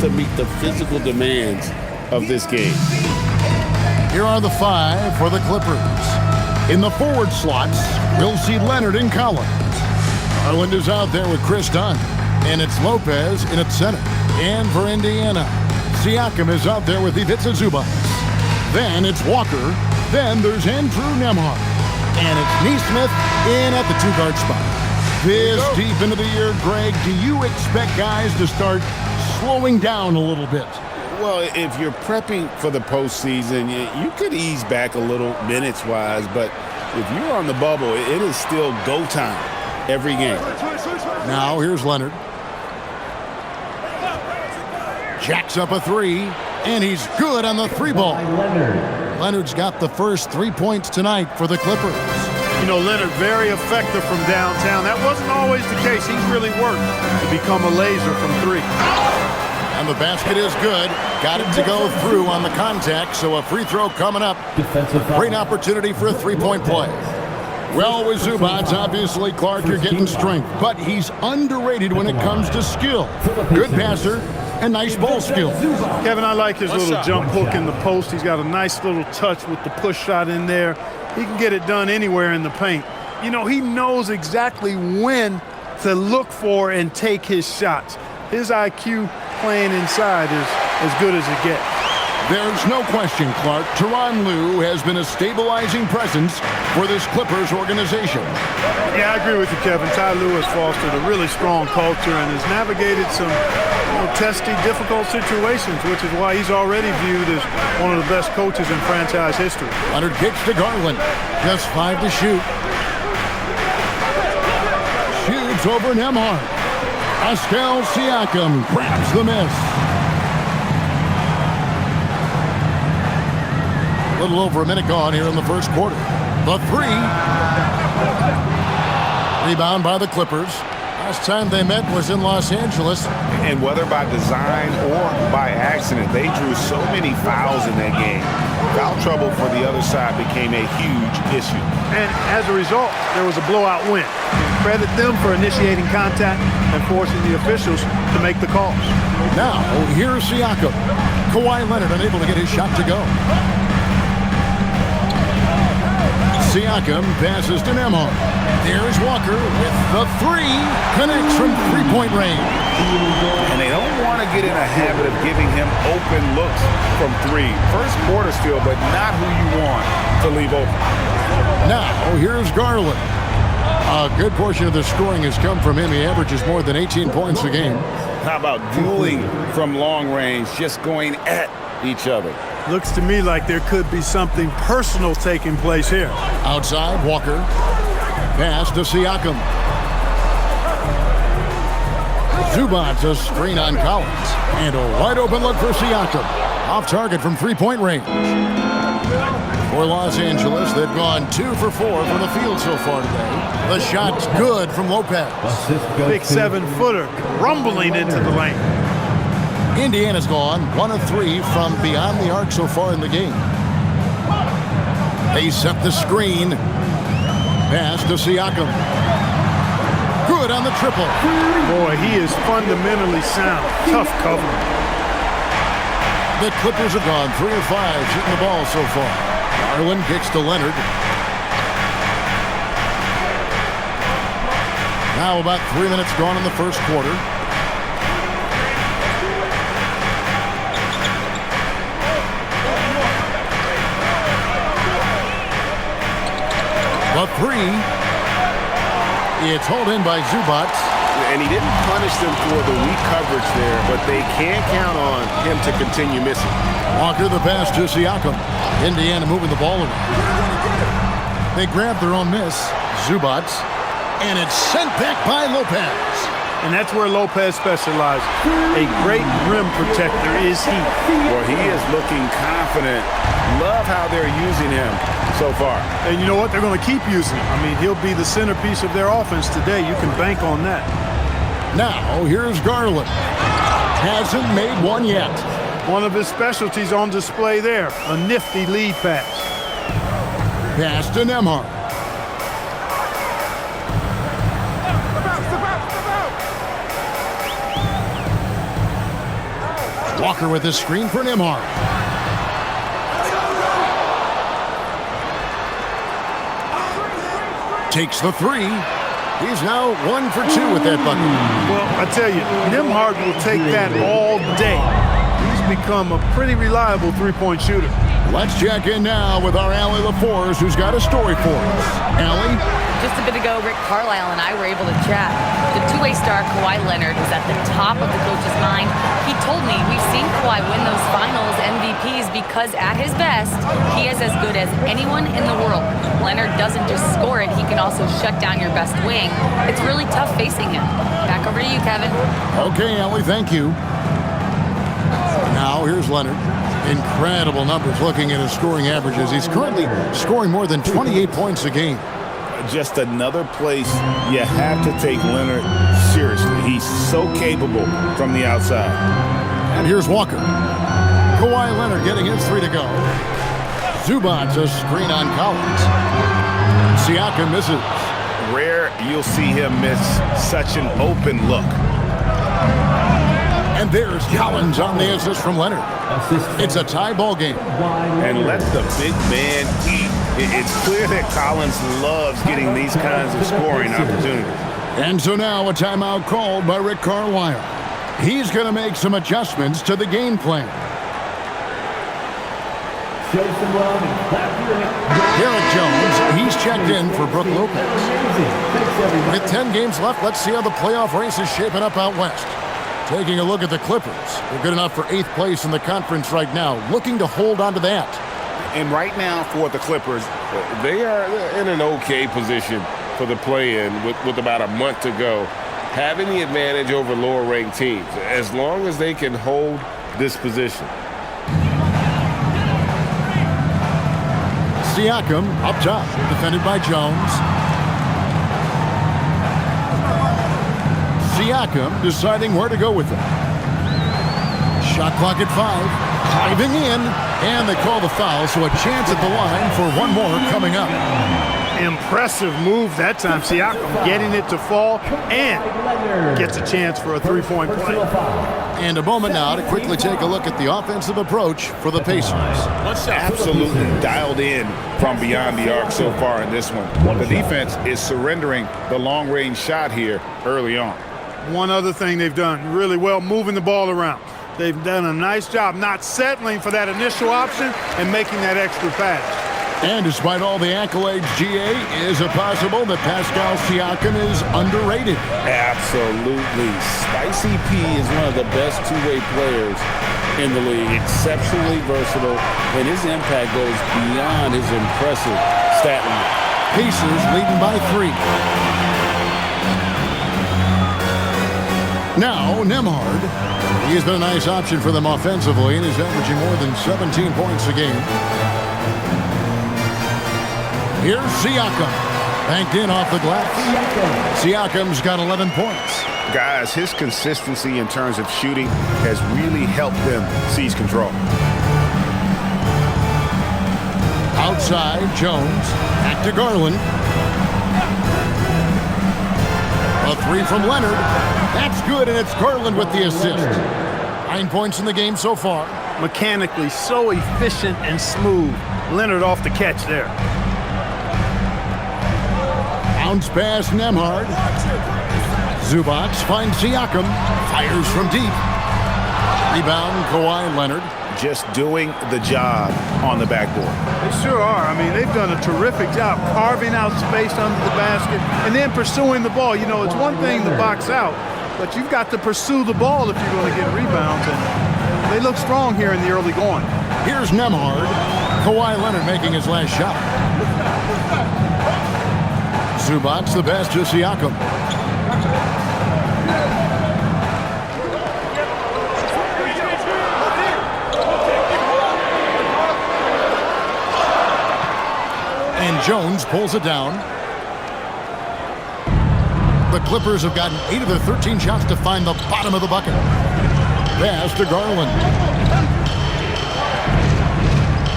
to meet the physical demands of this game. Here are the 5 for the Clippers. In the forward slots, we'll see Leonard and Collins. Garland is out there with Chris Dunn. And it's Lopez in at center. And for Indiana, Siakam is out there with Ivica Zubac. Then it's Walker. Then there's Andrew Nembhard. And it's Nesmith in at the 2-guard spot. This deep into the year, Greg, do you expect guys to start slowing down a little bit? Well, if you're prepping for the postseason, you could ease back a little minutes-wise, but if you're on the bubble, it is still go time every game. Now here's Leonard. Jacks up a 3, and he's good on the 3-ball. Leonard's got the first 3 points tonight for the Clippers. You know, Leonard, very effective from downtown. That wasn't always the case. He's really worked to become a laser from 3. And the basket is good. Got it to go through on the contact, so a free throw coming up. Great opportunity for a 3-point play. Well, with Zubac, obviously, Clark, you're getting strength, but he's underrated when it comes to skill. Good passer and nice ball skills. Kevin, I like his little jump hook in the post. He's got a nice little touch with the push shot in there. He can get it done anywhere in the paint. You know, he knows exactly when to look for and take his shots. His IQ playing inside is as good as it gets. There's no question, Clark. Tyronn Lue has been a stabilizing presence for this Clippers organization. Yeah, I agree with you, Kevin. Ty Lue has fostered a really strong culture and has navigated some testy, difficult situations, which is why he's already viewed as one of the best coaches in franchise history. Leonard kicks to Garland. Just 5 to shoot. Shoots over Nembhard. Pascal Siakam grabs the miss. A little over a minute gone here in the first quarter. The 3. Rebound by the Clippers. Last time they met was in Los Angeles. And whether by design or by accident, they drew so many fouls in that game. Foul trouble for the other side became a huge issue. And as a result, there was a blowout win. Credit them for initiating contact and forcing the officials to make the calls. Now, here's Siakam. Kawhi Leonard unable to get his shot to go. Siakam passes to Nembhard. There's Walker with the 3. Connects from 3-point range. And they don't want to get in a habit of giving him open looks from 3. First quarter still, but not who you want to leave open. Now, here's Garland. A good portion of the scoring has come from him. He averages more than 18 points a game. How about dueling from long range, just going at each other? Looks to me like there could be something personal taking place here. Outside, Walker. Pass to Siakam. Zubac, a screen on Collins. And a wide open look for Siakam. Off target from 3-point range. For Los Angeles, they've gone 2 for 4 from the field so far today. The shot's good from Lopez. Big 7-footer rumbling into the lane. Indiana's gone 1 of 3 from beyond the arc so far in the game. They set the screen. Pass to Siakam. Good on the triple. Boy, he is fundamentally sound. Tough cover. The Clippers have gone 3 of 5 shooting the ball so far. Garland kicks to Leonard. Now about 3 minutes gone in the first quarter. The 3. It's hauled in by Zubac. And he didn't punish them for the weak coverage there, but they can't count on him to continue missing. Walker the pass to Siakam. Indiana moving the ball around. They grab their own miss. Zubac. And it's sent back by Lopez. And that's where Lopez specializes. A great rim protector is he. Well, he is looking confident. Love how they're using him so far. And you know what? They're going to keep using him. I mean, he'll be the centerpiece of their offense today. You can bank on that. Now, here's Garland. Hasn't made one yet. One of his specialties on display there. A nifty lead pass. Pass to Nembhard. Walker with the screen for Nembhard. Takes the three. He's now 1 for 2 with that bucket. Well, I tell you, Nembhard will take that all day. He's become a pretty reliable three-point shooter. Let's check in now with our Allie LaForce, who's got a story for us. Allie? Just a bit ago, Rick Carlisle and I were able to chat. The two-way star Kawhi Leonard is at the top of the coach's mind. He told me we've seen Kawhi win those finals MVPs because at his best, he is as good as anyone in the world. Leonard doesn't just score it, he can also shut down your best wing. It's really tough facing him. Back over to you, Kevin. Okay, Allie, thank you. Now, here's Leonard. Incredible numbers looking at his scoring averages. He's currently scoring more than 28 points a game. Just another place you have to take Leonard seriously. He's so capable from the outside. And here's Walker. Kawhi Leonard getting his three to go. Zubac's a screen on Collins. Siakam misses. Rare you'll see him miss such an open look. And there's Collins on the assist from Leonard. It's a tie ball game. And let the big man eat. It's clear that Collins loves getting these kinds of scoring opportunities. And so now a timeout called by Rick Carlisle. He's going to make some adjustments to the game plan. Derek Jones, he's checked in for Brook Lopez. With 10 games left, let's see how the playoff race is shaping up out west. Taking a look at the Clippers. They're good enough for 8th place in the conference right now, looking to hold on to that. And right now for the Clippers, they are in an okay position for the play-in with about a month to go, having the advantage over lower-ranked teams, as long as they can hold this position. Siakam up top, defended by Jones. Siakam deciding where to go with it. Shot clock at 5. Diving in, and they call the foul, so a chance at the line for one more coming up. Impressive move that time. Siakam getting it to fall and gets a chance for a three-point play. And a moment now to quickly take a look at the offensive approach for the Pacers. Absolutely dialed in from beyond the arc so far in this one. The defense is surrendering the long-range shot here early on. One other thing they've done really well, moving the ball around. They've done a nice job not settling for that initial option and making that extra pass. And despite all the accolades, GA, is it possible that Pascal Siakam is underrated? Absolutely. Spicy P is one of the best two-way players in the league. Exceptionally versatile, and his impact goes beyond his impressive stat line. Pacers leading by 3. Now, Nembhard. He's been a nice option for them offensively, and he's averaging more than 17 points a game. Here's Siakam. Banked in off the glass. Siakam's got 11 points. Guys, his consistency in terms of shooting has really helped them seize control. Outside, Jones. Back to Garland. A three from Leonard. That's good, and it's Garland with the assist. 9 points in the game so far. Mechanically so efficient and smooth. Leonard off the catch there. Bounce pass Nembhard. Zubac finds Siakam. Fires from deep. Rebound Kawhi Leonard. Just doing the job on the backboard. They sure are. I mean, they've done a terrific job carving out space under the basket and then pursuing the ball. You know, it's one thing to box out, but you've got to pursue the ball if you're going to get rebounds. And they look strong here in the early going. Here's Nembhard. Kawhi Leonard making his last shot. Zubac the best to Siakam. And Jones pulls it down. The Clippers have gotten 8 of their 13 shots to find the bottom of the bucket. Pass to Garland.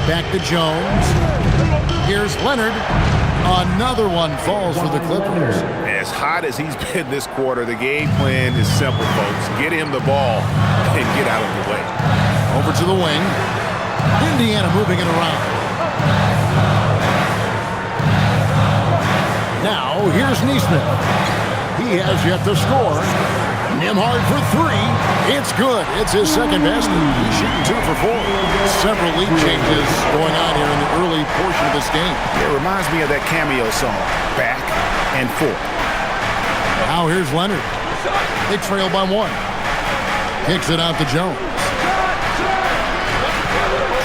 Back to Jones. Here's Leonard. Another one falls for the Clippers. As hot as he's been this quarter, the game plan is simple, folks. Get him the ball and get out of the way. Over to the wing. Indiana moving it around. Now, here's Neesmith. He has yet to score. Nembhard for three. It's good. It's his second best. He's shooting 2 for 4. Several lead changes going on here in the early portion of this game. It reminds me of that cameo song, Back and Forth. Now here's Leonard. They trail by 1. Kicks it out to Jones.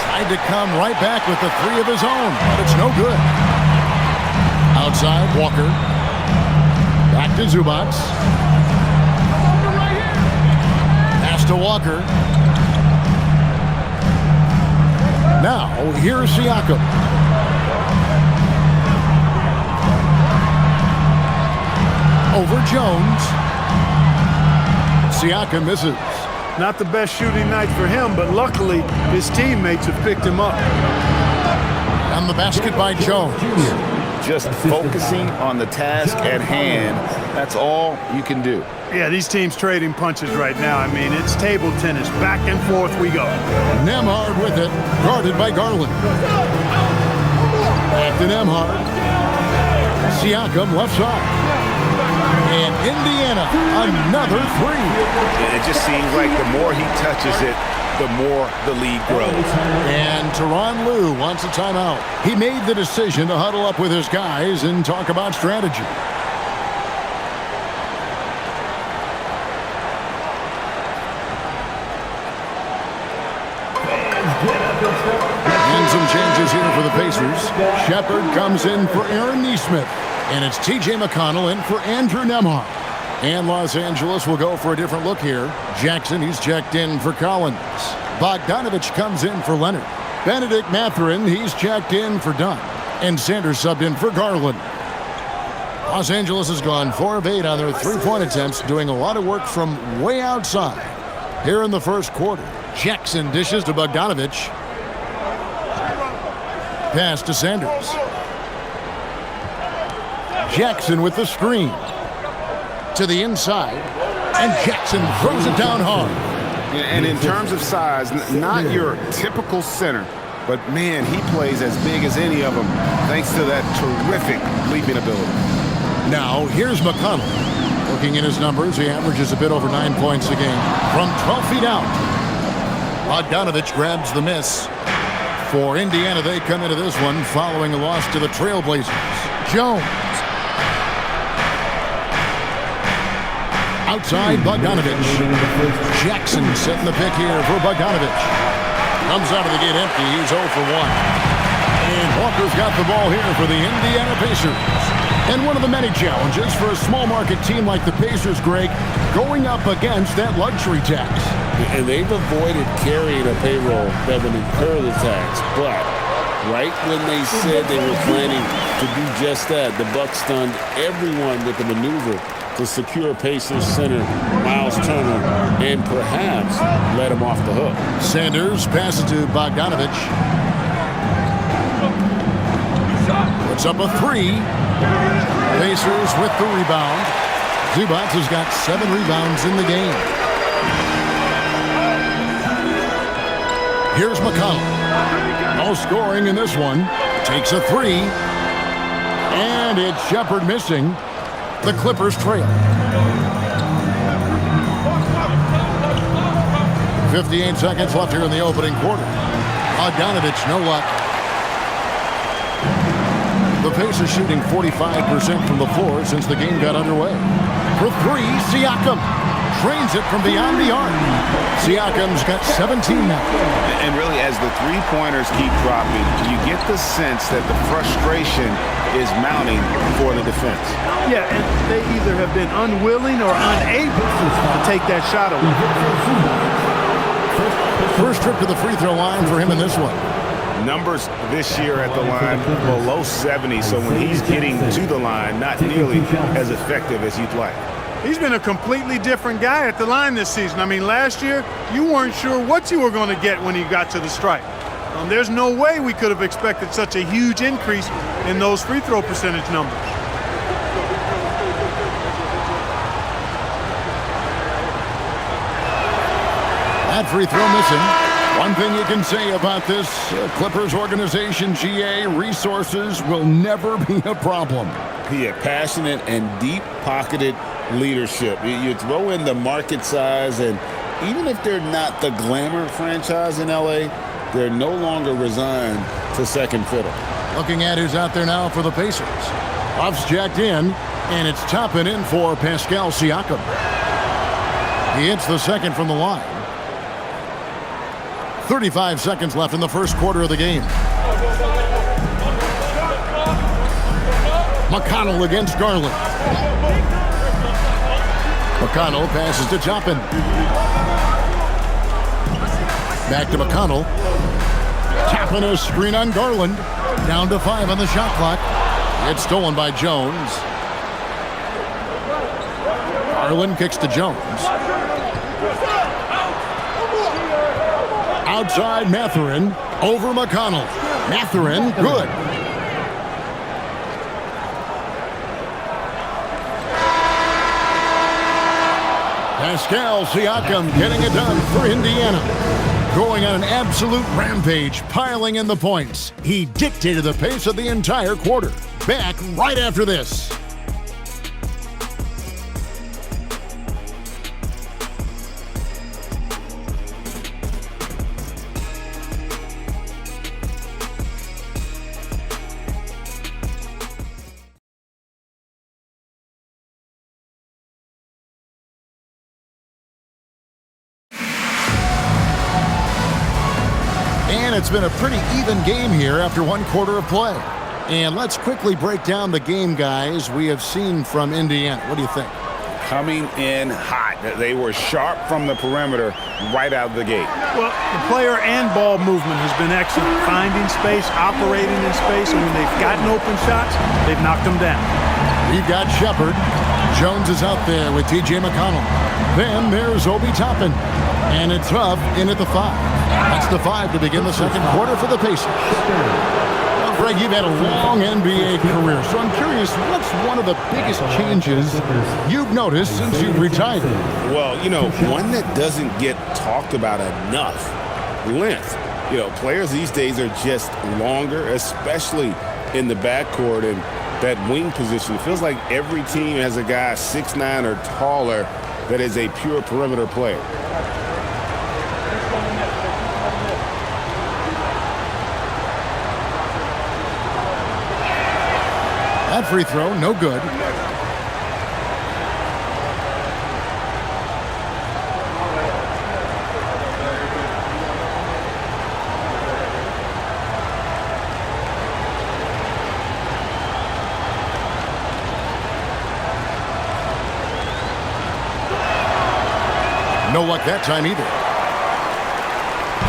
Tried to come right back with the 3 of his own, but it's no good. Outside, Walker. Back to Zubac. Pass to Walker. Now, here's Siakam. Over Jones. Siakam misses. Not the best shooting night for him, but luckily his teammates have picked him up. And the basket by Jones. Just focusing on the task at hand. That's all you can do. Yeah, these teams trading punches right now. I mean, it's table tennis. Back and forth we go. Nembhard with it, guarded by Garland. Back to Nembhard. Siakam left side. And Indiana, another 3. It just seems like the more he touches it, the more the lead grows. And Tyronn Lue wants a timeout. He made the decision to huddle up with his guys and talk about strategy. And some changes here for the Pacers. Shepard comes in for Aaron Neesmith. And it's T.J. McConnell in for Andrew Nembhard. And Los Angeles will go for a different look here. Jackson, he's checked in for Collins. Bogdanovich comes in for Leonard. Benedict Mathurin, he's checked in for Dunn. And Sanders subbed in for Garland. Los Angeles has gone 4 of 8 on their 3-point attempts, doing a lot of work from way outside. Here in the first quarter, Jackson dishes to Bogdanovich. Pass to Sanders. Jackson with the screen. To the inside. And Jackson throws it down hard. And in terms of size, not your typical center, but man, he plays as big as any of them thanks to that terrific leaping ability. Now, here's McConnell. Looking at his numbers, he averages a bit over 9 points a game. From 12 feet out. Bogdanovich grabs the miss. For Indiana, they come into this one following a loss to the Trailblazers. Jones. Outside, Bogdanovich. Jackson setting the pick here for Bogdanovich. Comes out of the gate empty. He's 0 for 1. And Walker's got the ball here for the Indiana Pacers. And one of the many challenges for a small market team like the Pacers, Greg, going up against that luxury tax. And they've avoided carrying a payroll that would incur the tax. But right when they said they were planning to do just that, the Bucks stunned everyone with the maneuver to secure Pacers center Miles Turner and perhaps let him off the hook. Sanders passes to Bogdanovich. Puts up a 3. Pacers with the rebound. Zubac has got 7 rebounds in the game. Here's McConnell. No scoring in this one. Takes a 3. And it's Shepard missing. The Clippers trail. 58 seconds left here in the opening quarter. Bogdanovich, no luck. The Pacers shooting 45% from the floor since the game got underway. For 3, Siakam drains it from beyond the arc. Siakam's got 17 now. And really, as the three-pointers keep dropping, you get the sense that the frustration is mounting for the defense. Yeah, and they either have been unwilling or unable to take that shot away. First trip to the free throw line for him in this one. Numbers this year at the line below 70, so when he's getting to the line, not nearly as effective as you'd like. He's been a completely different guy at the line this season. I mean, last year, you weren't sure what you were going to get when he got to the stripe. There's no way we could have expected such a huge increase in those free throw percentage numbers. That free throw missing. One thing you can say about this Clippers organization, GA, resources will never be a problem. Yeah, passionate and deep-pocketed leadership. You throw in the market size, and even if they're not the glamour franchise in LA, they're no longer resigned to second fiddle. Looking at who's out there now for the Pacers. Ruff's jacked in, and it's topping in for Pascal Siakam. He hits the second from the line. 35 seconds left in the first quarter of the game. McConnell against Garland. McConnell passes to Toppin. Back to McConnell. Toppin a screen on Garland. Down to 5 on the shot clock. It's stolen by Jones. Garland kicks to Jones. Outside Mathurin over McConnell. Mathurin, good. Pascal Siakam getting it done for Indiana. Going on an absolute rampage, piling in the points. He dictated the pace of the entire quarter. Back right after this. And it's been a pretty even game here after one quarter of play. And let's quickly break down the game, guys, we have seen from Indiana. What do you think? Coming in hot. They were sharp from the perimeter right out of the gate. Well, the player and ball movement has been excellent. Finding space, operating in space, and when they've gotten open shots, they've knocked them down. We've got Shepard. Jones is out there with T.J. McConnell. Then there's Obi Toppin. And it's Ruff in at the 5. That's the 5 to begin the second quarter for the Pacers. Well, Greg, you've had a long NBA career, so I'm curious, what's one of the biggest changes you've noticed since you've retired? Well, you know, one that doesn't get talked about enough, length. You know, players these days are just longer, especially in the backcourt and that wing position. It feels like every team has a guy 6'9" or taller that is a pure perimeter player. That free throw, no good. No luck that time either.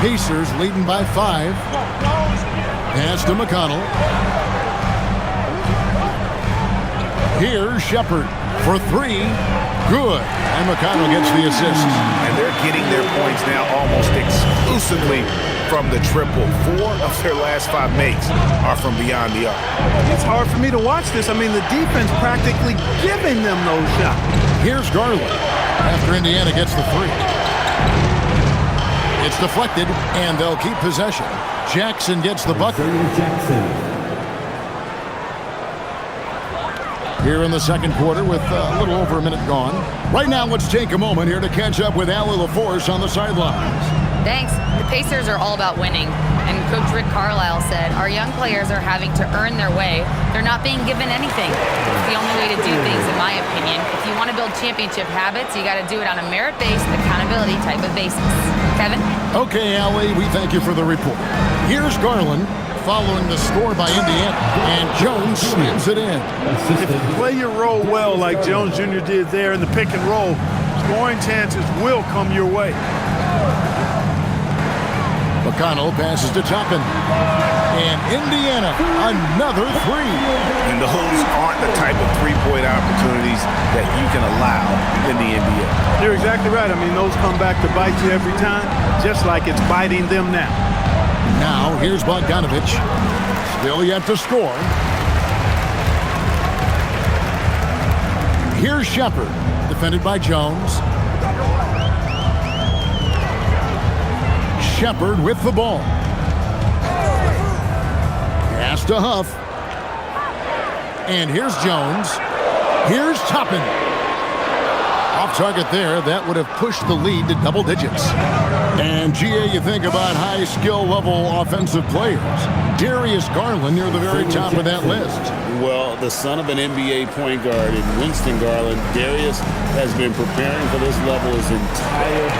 Pacers leading by 5. Pass to McConnell. Here's Shepard for 3. Good. And McConnell gets the assist. And they're getting their points now almost exclusively from the triple. 4 of their last 5 makes are from beyond the arc. It's hard for me to watch this. I mean, the defense practically giving them those shots. Here's Garland after Indiana gets the 3. It's deflected, and they'll keep possession. Jackson gets the bucket. Here in the second quarter with a little over a minute gone. Right now, let's take a moment here to catch up with Allie LaForce on the sidelines. Thanks. The Pacers are all about winning. And Coach Rick Carlisle said, our young players are having to earn their way. They're not being given anything. It's the only way to do things, in my opinion. If you want to build championship habits, you got to do it on a merit-based, accountability type of basis. Kevin? Okay, Allie, we thank you for the report. Here's Garland following the score by Indiana, and Jones slams it in. If you play your role well like Jones Jr. did there in the pick and roll, scoring chances will come your way. McConnell passes to Toppin. And Indiana, another 3. And those aren't the type of three-point opportunities that you can allow in the NBA. You're exactly right. I mean, those come back to bite you every time, just like it's biting them now. Now here's Bogdanovich. Still yet to score. Here's Shepard, defended by Jones. Shepard with the ball. Pass to Huff. And here's Jones. Here's Toppin. Off target there. That would have pushed the lead to double digits. And, GA, you think about high skill level offensive players. Darius Garland near the very top of that list. Well, the son of an NBA point guard in Winston Garland, Darius has been preparing for this level his entire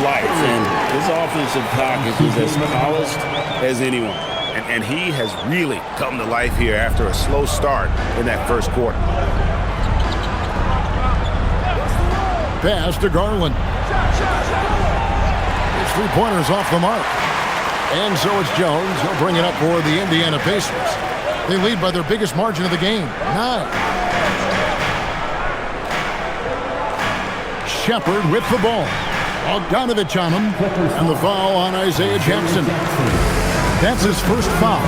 life. And his offensive package is as polished as anyone. And he has really come to life here after a slow start in that first quarter. Pass to Garland. His three-pointer's off the mark. And so it's Jones. He'll bring it up for the Indiana Pacers. They lead by their biggest margin of the game, 9. Shepard with the ball. Bogdanovich on him. And the foul on Isaiah Jackson. That's his first foul.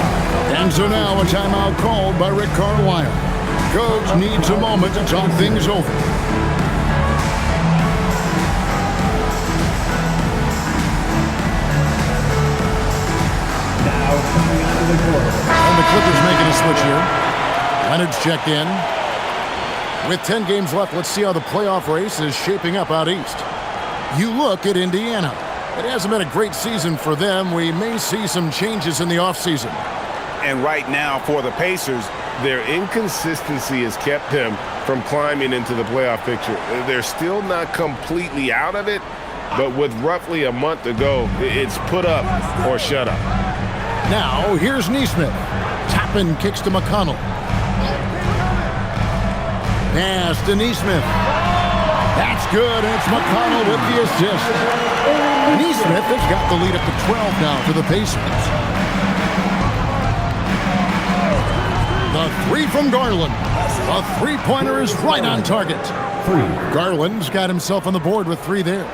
And so now a timeout called by Rick Carlisle. Coach needs a moment to talk things over. And the Clippers making a switch here. Leonard's checked in. With 10 games left, let's see how the playoff race is shaping up out east. You look at Indiana. It hasn't been a great season for them. We may see some changes in the offseason. And right now for the Pacers, Their inconsistency has kept them from climbing into the playoff picture. They're still not completely out of it, but with roughly a month to go, it's put up or shut up. Now, here's Nesmith. Toppin kicks to McConnell. Pass to Nesmith. That's good, and it's McConnell with the assist. Nesmith has got the lead up to 12 now for the Pacers. The three from Garland. A three-pointer is right on target. Garland's got himself on the board with 3 there.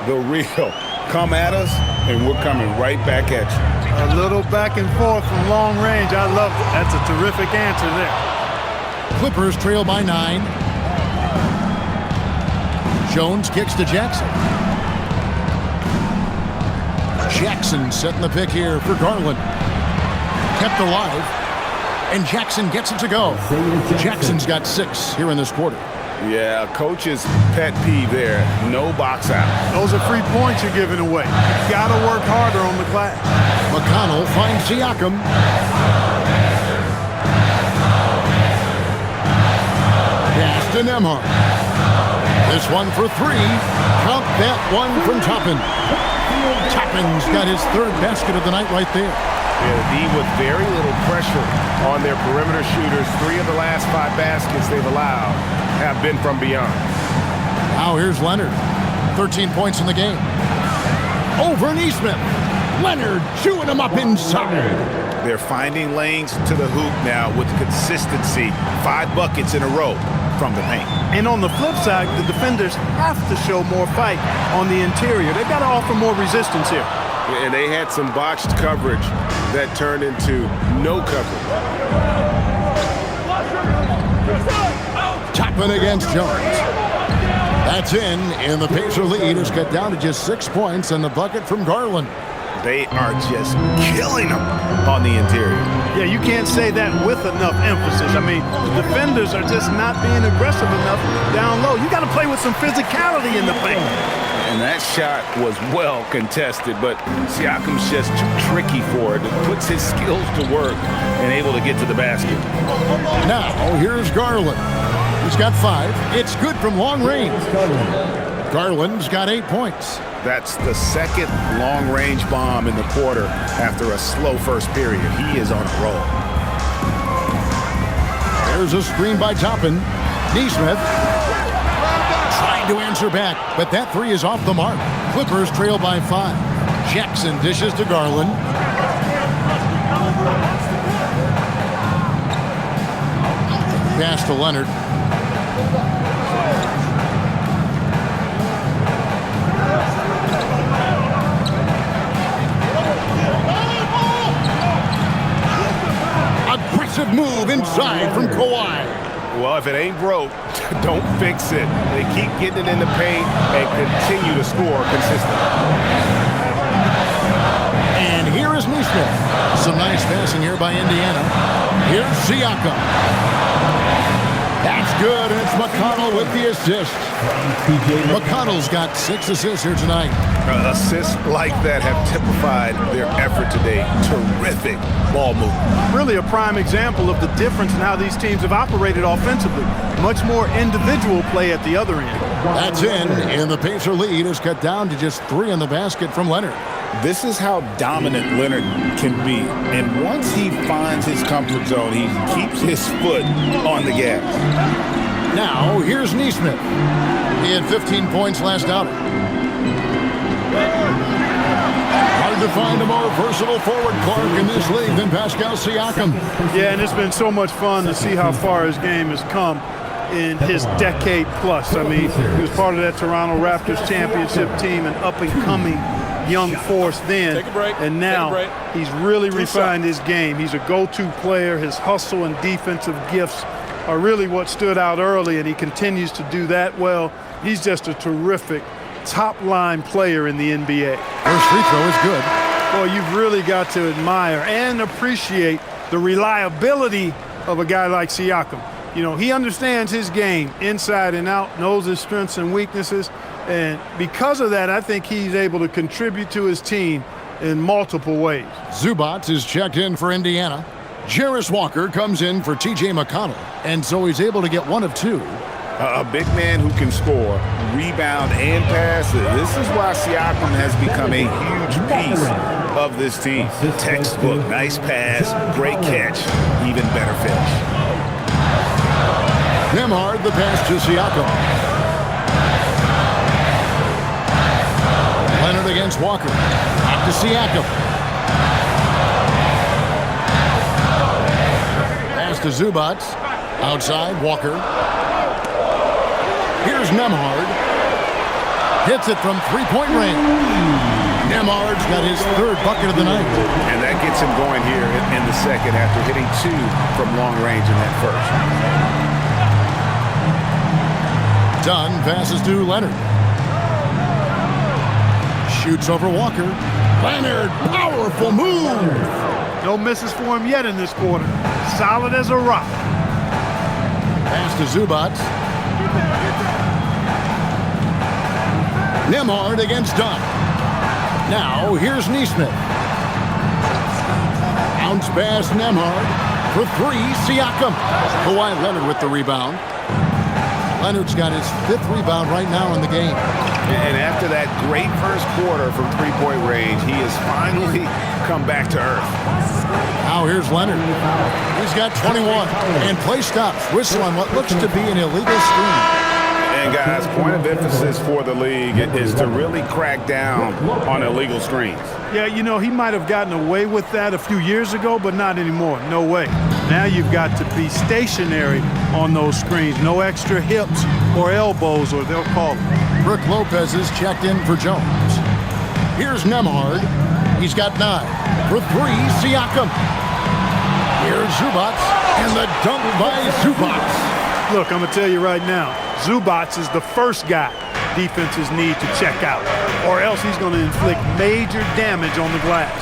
The real. Come at us, and we're coming right back at you. A little back and forth from long range. I love it. That's a terrific answer there. Clippers trail by 9. Jones kicks to Jackson. Jackson setting the pick here for Garland. Kept alive. And Jackson gets it to go. Jackson's got 6 here in this quarter. Yeah, coach's pet peeve there. No box out. Those are free points you're giving away. You got to work harder on the glass. McConnell finds Siakam. Pass to Nembhard. This one for 3. Count that one from Toppin. Toppin's got his 3rd basket of the night right there. Yeah, the D with very little pressure on their perimeter shooters. 3 of the last 5 baskets they've allowed have been from beyond. Now here's Leonard. 13 points in the game. Over Nesmith. Leonard chewing him up inside. They're finding lanes to the hoop now with consistency. 5 buckets in a row from the paint. And on the flip side, the defenders have to show more fight on the interior. They've got to offer more resistance here. And they had some botched coverage that turned into no coverage. Toppin against Jones. That's in, and the Pacer lead is cut down to just 6 points and the bucket from Garland. They are just killing them on the interior. Yeah, you can't say that with enough emphasis. I mean, the defenders are just not being aggressive enough down low. You got to play with some physicality in the paint. And that shot was well contested, but Siakam's just too tricky for it. It puts his skills to work and able to get to the basket. Now, here's Garland. He's got 5. It's good from long range. Garland's got 8 points. That's the 2nd long-range bomb in the quarter after a slow first period. He is on a roll. There's a screen by Toppin. Nesmith trying to answer back, but that 3 is off the mark. Clippers trail by 5. Jackson dishes to Garland. Pass to Leonard. aggressive move inside from Kawhi. Well, if it ain't broke, don't fix it. They keep getting it in the paint and continue to score consistently. And here is Neesmith. Some nice passing here by Indiana. Here's Siakam. That's good, and it's McConnell with the assist. McConnell's got 6 assists here tonight. Assists like that have typified their effort today. Terrific ball movement. Really a prime example of the difference in how these teams have operated offensively. Much more individual play at the other end. That's in, and the Pacer lead is cut down to just 3 in the basket from Leonard. This is how dominant Leonard can be. And once he finds his comfort zone, he keeps his foot on the gas. Now, here's Neesmith. He had 15 points last outing. Hard to find a more versatile forward, Clark, in this league than Pascal Siakam. Yeah, and it's been so much fun to see how far his game has come in his decade plus. I mean, he was part of that Toronto Raptors championship team, an up-and-coming young force then, and now he's really refined his game. He's a go-to player. His hustle and defensive gifts are really what stood out early, and he continues to do that well. He's just a terrific top-line player in the NBA. First free throw is good. Boy, you've really got to admire and appreciate the reliability of a guy like Siakam. You know, he understands his game inside and out, knows his strengths and weaknesses, and because of that, I think he's able to contribute to his team in multiple ways. Zubac is checked in for Indiana. Jarris Walker comes in for T.J. McConnell, and so he's able to get 1 of 2. A big man who can score, rebound, and pass. This is why Siakam has become a huge piece of this team. Textbook, nice pass, great catch, even better finish. Nembhard the pass to Siakam. Leonard against Walker. Back to Siakam. Pass to Zubac. Outside, Walker. Here's Nembhard. Hits it from three-point range. Nembhard's got his 3rd bucket of the night. And that gets him going here in the second after hitting 2 from long range in that first. Dunn passes to Leonard. Shoots over Walker. Leonard, powerful move. No misses for him yet in this quarter. Solid as a rock. Pass to Zubac. Nembhard against Dunn. Now, here's Neesmith. Bounce pass Nembhard. For 3, Siakam. Kawhi Leonard with the rebound. Leonard's got his 5th rebound right now in the game. And after that great first quarter from three-point range, he has finally come back to earth. Now here's Leonard. He's got 21. And play stops. Whistle on what looks to be an illegal screen. And guys, point of emphasis for the league is to really crack down on illegal screens. Yeah, you know, he might have gotten away with that a few years ago, but not anymore. No way. Now you've got to be stationary on those screens. No extra hips or elbows, or they'll call it. Brook Lopez is checked in for Jones. Here's Nembhard. He's got 9. For 3, Siakam. Here's Zubac. And the dunk by Zubac. Look, I'm going to tell you right now, Zubac is the first guy defenses need to check out, or else he's going to inflict major damage on the glass.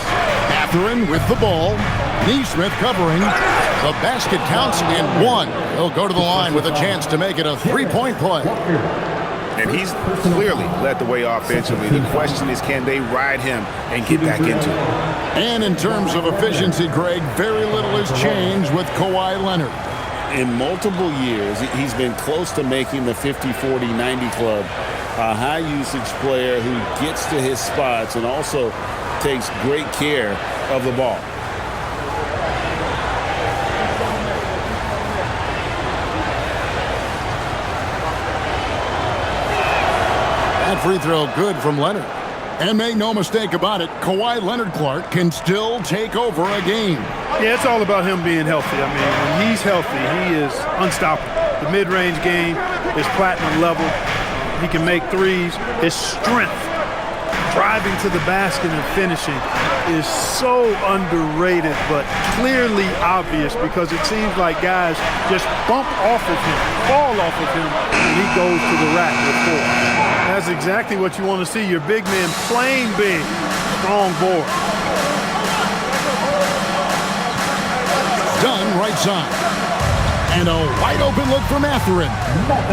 Catherine with the ball. Neesmith covering. The basket counts in 1. He'll go to the line with a chance to make it a 3-point play. And he's clearly led the way offensively. The question is, can they ride him and get back into it? And in terms of efficiency, Greg, very little has changed with Kawhi Leonard. In multiple years, he's been close to making the 50, 40, 90 club. A high-usage player who gets to his spots and also takes great care of the ball. That free throw good from Leonard. And make no mistake about it, Kawhi Leonard Clark can still take over a game. Yeah, it's all about him being healthy. I mean, when he's healthy, he is unstoppable. The mid-range game is platinum level. He can make threes. His strength driving to the basket and finishing is so underrated, but clearly obvious because it seems like guys just bump off of him, fall off of him, and he goes to the rack with 4. That's exactly what you want to see. Your big man playing big, strong board. Dunn right side. And a wide open look for Mathurin.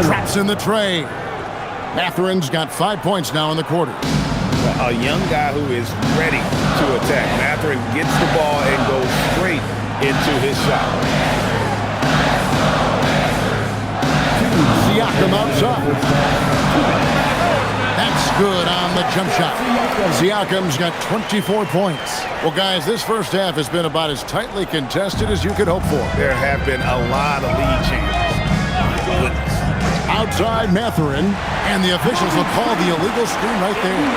Traps in the tray. Matherin's got 5 points now in the quarter. A young guy who is ready to attack. Mathurin gets the ball and goes straight into his shot. Siakam outside. That's good on the jump shot. Siakam's got 24 points. Well, guys, this first half has been about as tightly contested as you could hope for. There have been a lot of lead changes. Goodness. Outside Mathurin, and the officials will call the illegal screen right there.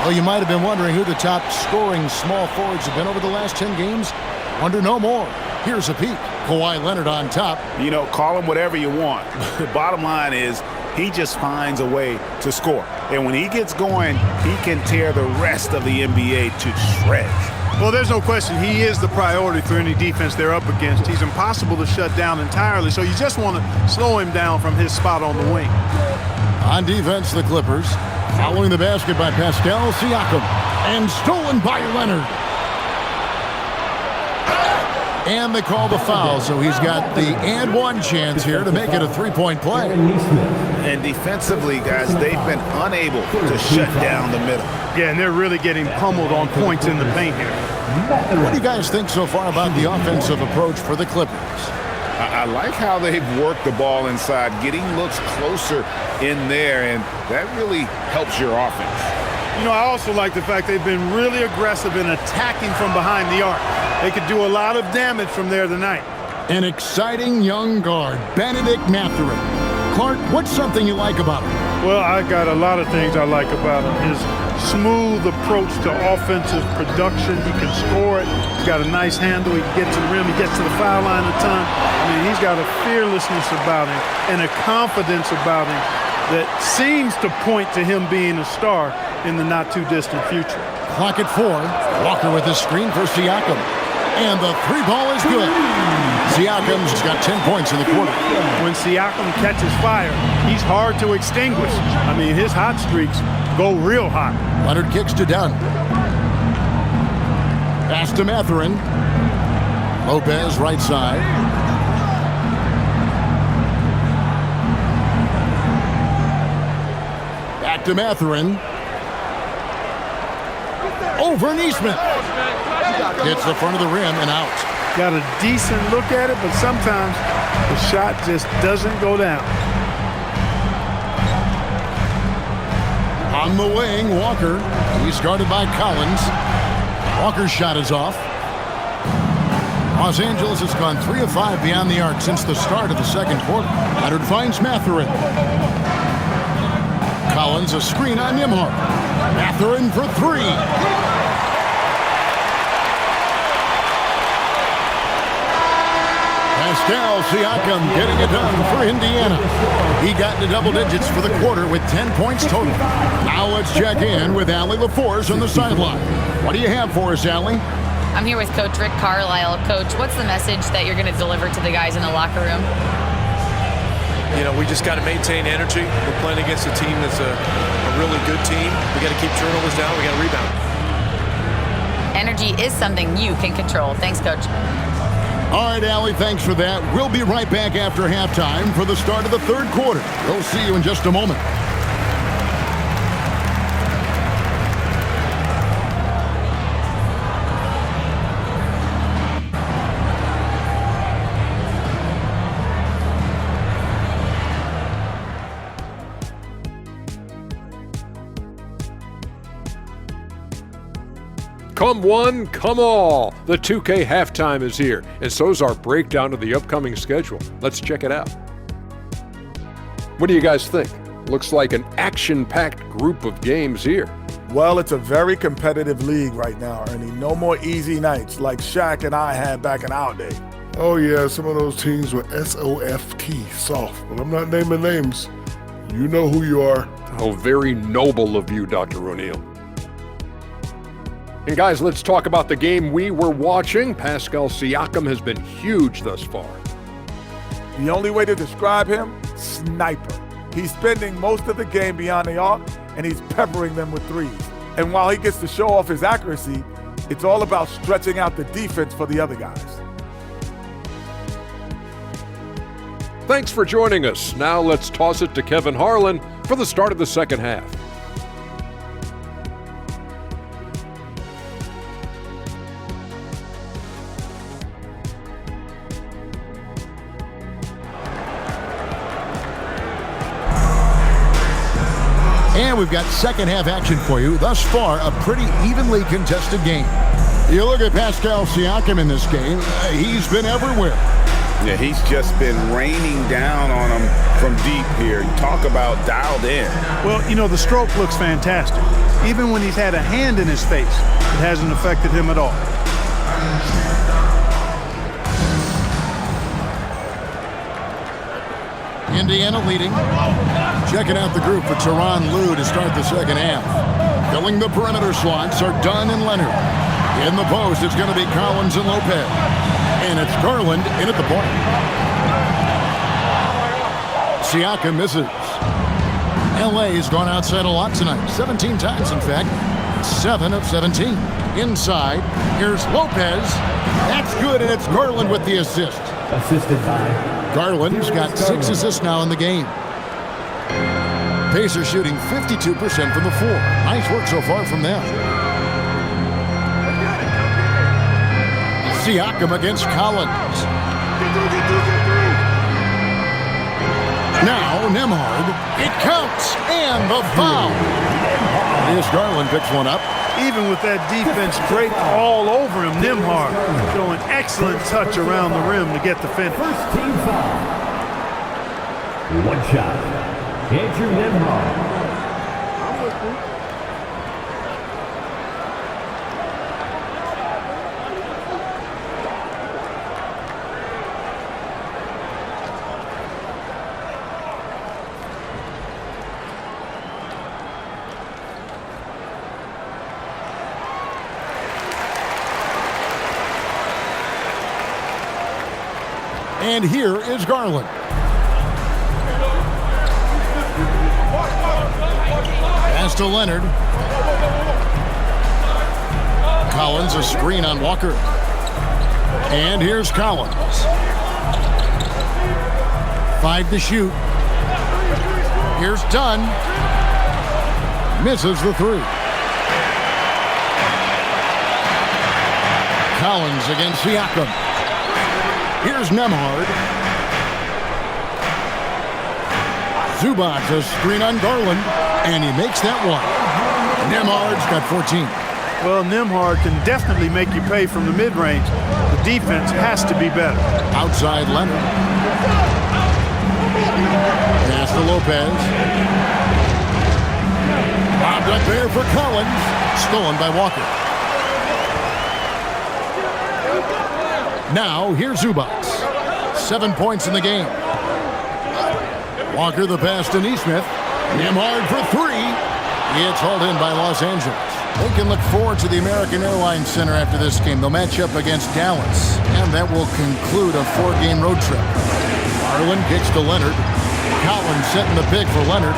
Well, you might have been wondering who the top scoring small forwards have been over the last 10 games. Wonder no more. Here's a peek. Kawhi Leonard on top. You know, call him whatever you want. The bottom line is he just finds a way to score. And when he gets going, he can tear the rest of the NBA to shreds. Well, there's no question he is the priority for any defense they're up against. He's impossible to shut down entirely, so you just want to slow him down from his spot on the wing. On defense, the Clippers. Following the basket by Pascal Siakam. And stolen by Leonard. And they call the foul, so he's got the and one chance here to make it a three-point play. And defensively, guys, they've been unable to shut down the middle. Yeah, and they're really getting pummeled on points in the paint here. What do you guys think so far about the offensive approach for the Clippers? I like how they've worked the ball inside, getting looks closer in there, and that really helps your offense. You know, I also like the fact they've been really aggressive in attacking from behind the arc. They could do a lot of damage from there tonight. An exciting young guard, Benedict Mathurin. Clark, what's something you like about him? Well, I got a lot of things I like about him. His smooth approach to offensive production. He can score it. He's got a nice handle. He gets to the rim. He gets to the foul line a ton. I mean, he's got a fearlessness about him and a confidence about him that seems to point to him being a star in the not-too-distant future. Clock at 4. Walker with his screen for Siakam. And the three ball is good. Siakam's got 10 points in the quarter. When Siakam catches fire, he's hard to extinguish. I mean, his hot streaks go real hot. Leonard kicks to Dunn. Pass to Mathurin. Lopez right side. Back to Mathurin. Over Neesmith. Hits the front of the rim and out. Got a decent look at it, but sometimes the shot just doesn't go down. On the wing, Walker. He's guarded by Collins. Walker's shot is off. Los Angeles has gone 3 of 5 beyond the arc since the start of the second quarter. Leonard finds Mathurin. Collins a screen on Nimhart. Mathurin for 3. Pascal Siakam getting it done for Indiana. He got into double digits for the quarter with 10 points total. Now let's check in with Allie LaForce on the sideline. What do you have for us, Allie? I'm here with Coach Rick Carlisle. Coach, what's the message that you're going to deliver to the guys in the locker room? You know, we just got to maintain energy. We're playing against a team that's a really good team. We got to keep turnovers down. We got to rebound. Energy is something you can control. Thanks, Coach. All right, Allie, thanks for that. We'll be right back after halftime for the start of the third quarter. We'll see you in just a moment. Come one, come all. The 2K halftime is here, and so is our breakdown of the upcoming schedule. Let's check it out. What do you guys think? Looks like an action-packed group of games here. Well, it's a very competitive league right now, Ernie. No more easy nights like Shaq and I had back in our day. Oh yeah, some of those teams were SOFT, soft, but I'm not naming names. You know who you are. Oh, very noble of you, Dr. O'Neill. And guys, let's talk about the game we were watching. Pascal Siakam has been huge thus far. The only way to describe him, sniper. He's spending most of the game beyond the arc, and he's peppering them with threes. And while he gets to show off his accuracy, it's all about stretching out the defense for the other guys. Thanks for joining us. Now let's toss it to Kevin Harlan for the start of the second half. And we've got second half action for you. Thus far, a pretty evenly contested game. You look at Pascal Siakam in this game, he's been everywhere. Yeah, he's just been raining down on him from deep here. Talk about dialed in. Well, you know, the stroke looks fantastic. Even when he's had a hand in his face, it hasn't affected him at all. Indiana leading. Checking out the group for Tyronn Lue to start the second half. Filling the perimeter slots are Dunn and Leonard. In the post, it's going to be Collins and Lopez. And it's Garland in at the point. Siakam misses. LA has gone outside a lot tonight. 17 times, in fact. 7 of 17. Inside, here's Lopez. That's good, and it's Garland with the assist. Assisted by Garland's got 6 assists now in the game. Pacers shooting 52% from the floor. Nice work so far from them. Siakam against Collins. Now Nembhard. It counts, and the foul. Here's Garland picks one up. Even with that defense draped all over him, Nembhard showing excellent touch around the rim to get the finish. first team foul. One shot. Andrew Nembhard. And here is Garland. Pass to Leonard. Collins, a screen on Walker. And here's Collins. 5 to shoot. Here's Dunn. Misses the 3. Collins against Siakam. Here's Nembhard. Zubac, a screen on Garland, and he makes that one. Nembhard's got 14. Well, Nembhard can definitely make you pay from the mid-range. The defense has to be better. Outside Leonard. Pass to Lopez. Bobbed up there for Collins. Stolen by Walker. Now, here's Zubac. 7 points in the game. Walker the pass to Nesmith. Nembhard for 3. It's hauled in by Los Angeles. They can look forward to the American Airlines Center after this game. They'll match up against Dallas, and that will conclude a 4-game road trip. Garland kicks to Leonard. Collins setting the pick for Leonard.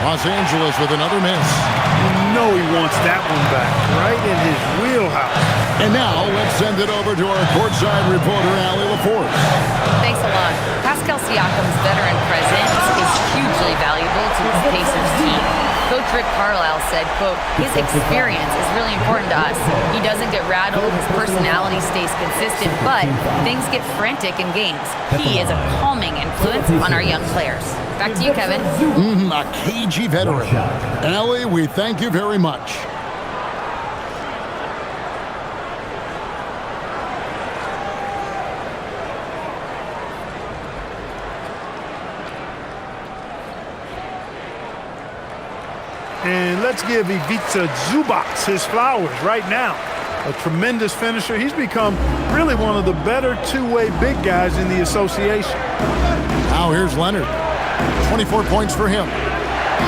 Los Angeles with another miss. You know he wants that one back, right in his wheelhouse. And now, let's send it over to our courtside reporter, Allie LaForce. Thanks a lot. Pascal Siakam's veteran presence is hugely valuable to his Pacers team. Coach Rick Carlisle said, quote, his experience is really important to us. He doesn't get rattled, his personality stays consistent, but things get frantic in games. He is a calming influence on our young players. Back to you, Kevin. A cagey veteran. Allie, we thank you very much. And let's give Ivica Zubac his flowers right now. A tremendous finisher. He's become really one of the better two-way big guys in the association. Now here's Leonard. 24 points for him.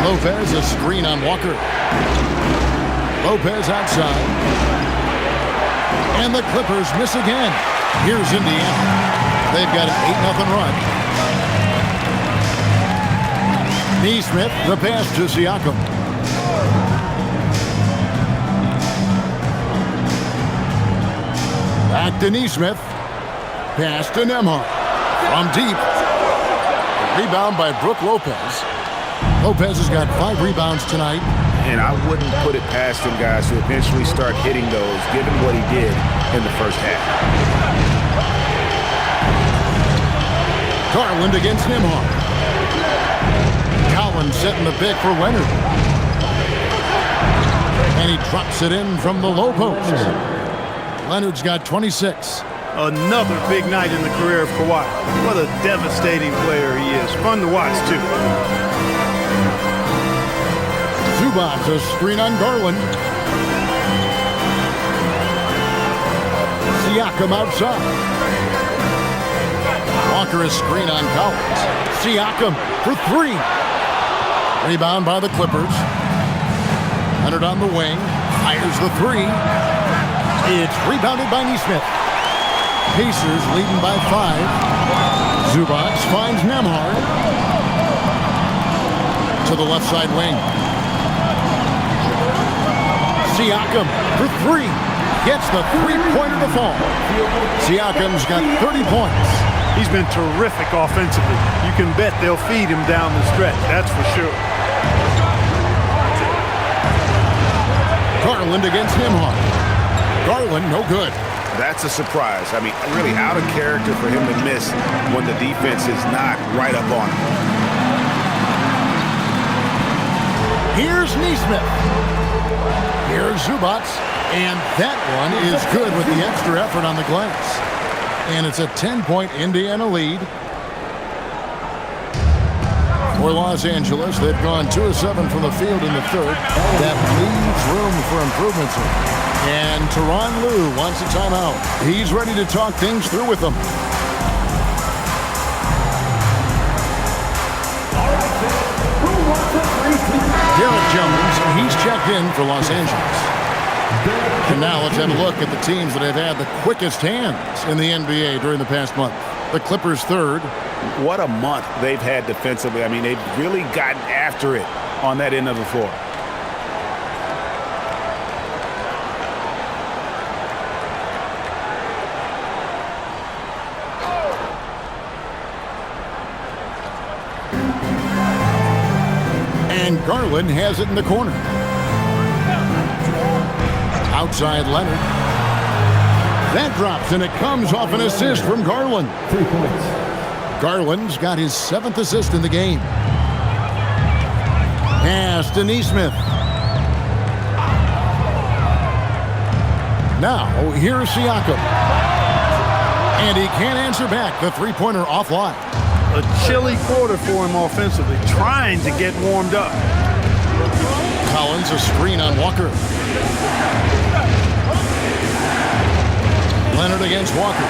Lopez, a screen on Walker. Lopez outside. And the Clippers miss again. Here's Indiana. They've got an 8-0 run. Neesmith, the pass to Siakam. Back to Neesmith. Pass to Nembhard. From deep. Rebound by Brook Lopez. Lopez has got 5 rebounds tonight. And I wouldn't put it past him, guys, to eventually start hitting those, given what he did in the first half. Garland against Nembhard. Collins setting the pick for Leonard. And he drops it in from the low post. Leonard's got 26. Another big night in the career of Kawhi. What a devastating player he is. Fun to watch, too. Zubac, a screen on Garland. Siakam outside. Walker, a screen on Collins. Siakam for 3. Rebound by the Clippers. Leonard on the wing. Fires the 3. It's rebounded by Neesmith. Pacers leading by 5. Zubac finds Nembhard. To the left side wing. Siakam for 3. Gets the 3-pointer to fall. Siakam's got 30 points. He's been terrific offensively. You can bet they'll feed him down the stretch. That's for sure. Garland against Nembhard. Garland, no good. That's a surprise. I mean, really out of character for him to miss when the defense is not right up on him. Here's Neesmith. Here's Zubac. And that one is good with the extra effort on the glass. And it's a 10-point Indiana lead. For Los Angeles, they've gone 2 of 7 from the field in the third. That leaves room for improvements. And Tyronn Lue wants a timeout. He's ready to talk things through with them. Derek Jones, he's checked in for Los Angeles. And now let's have a look at the teams that have had the quickest hands in the NBA during the past month. The Clippers third. What a month they've had defensively. I mean, they've really gotten after it on that end of the floor. And Garland has it in the corner. Outside Leonard. That drops, and it comes off an assist from Garland. 3 points. Garland's got his 7th assist in the game. Pass to Neesmith. Now, here's Siakam. And he can't answer back. The 3-pointer offline. A chilly quarter for him offensively, trying to get warmed up. Collins, a screen on Walker. Leonard against Walker.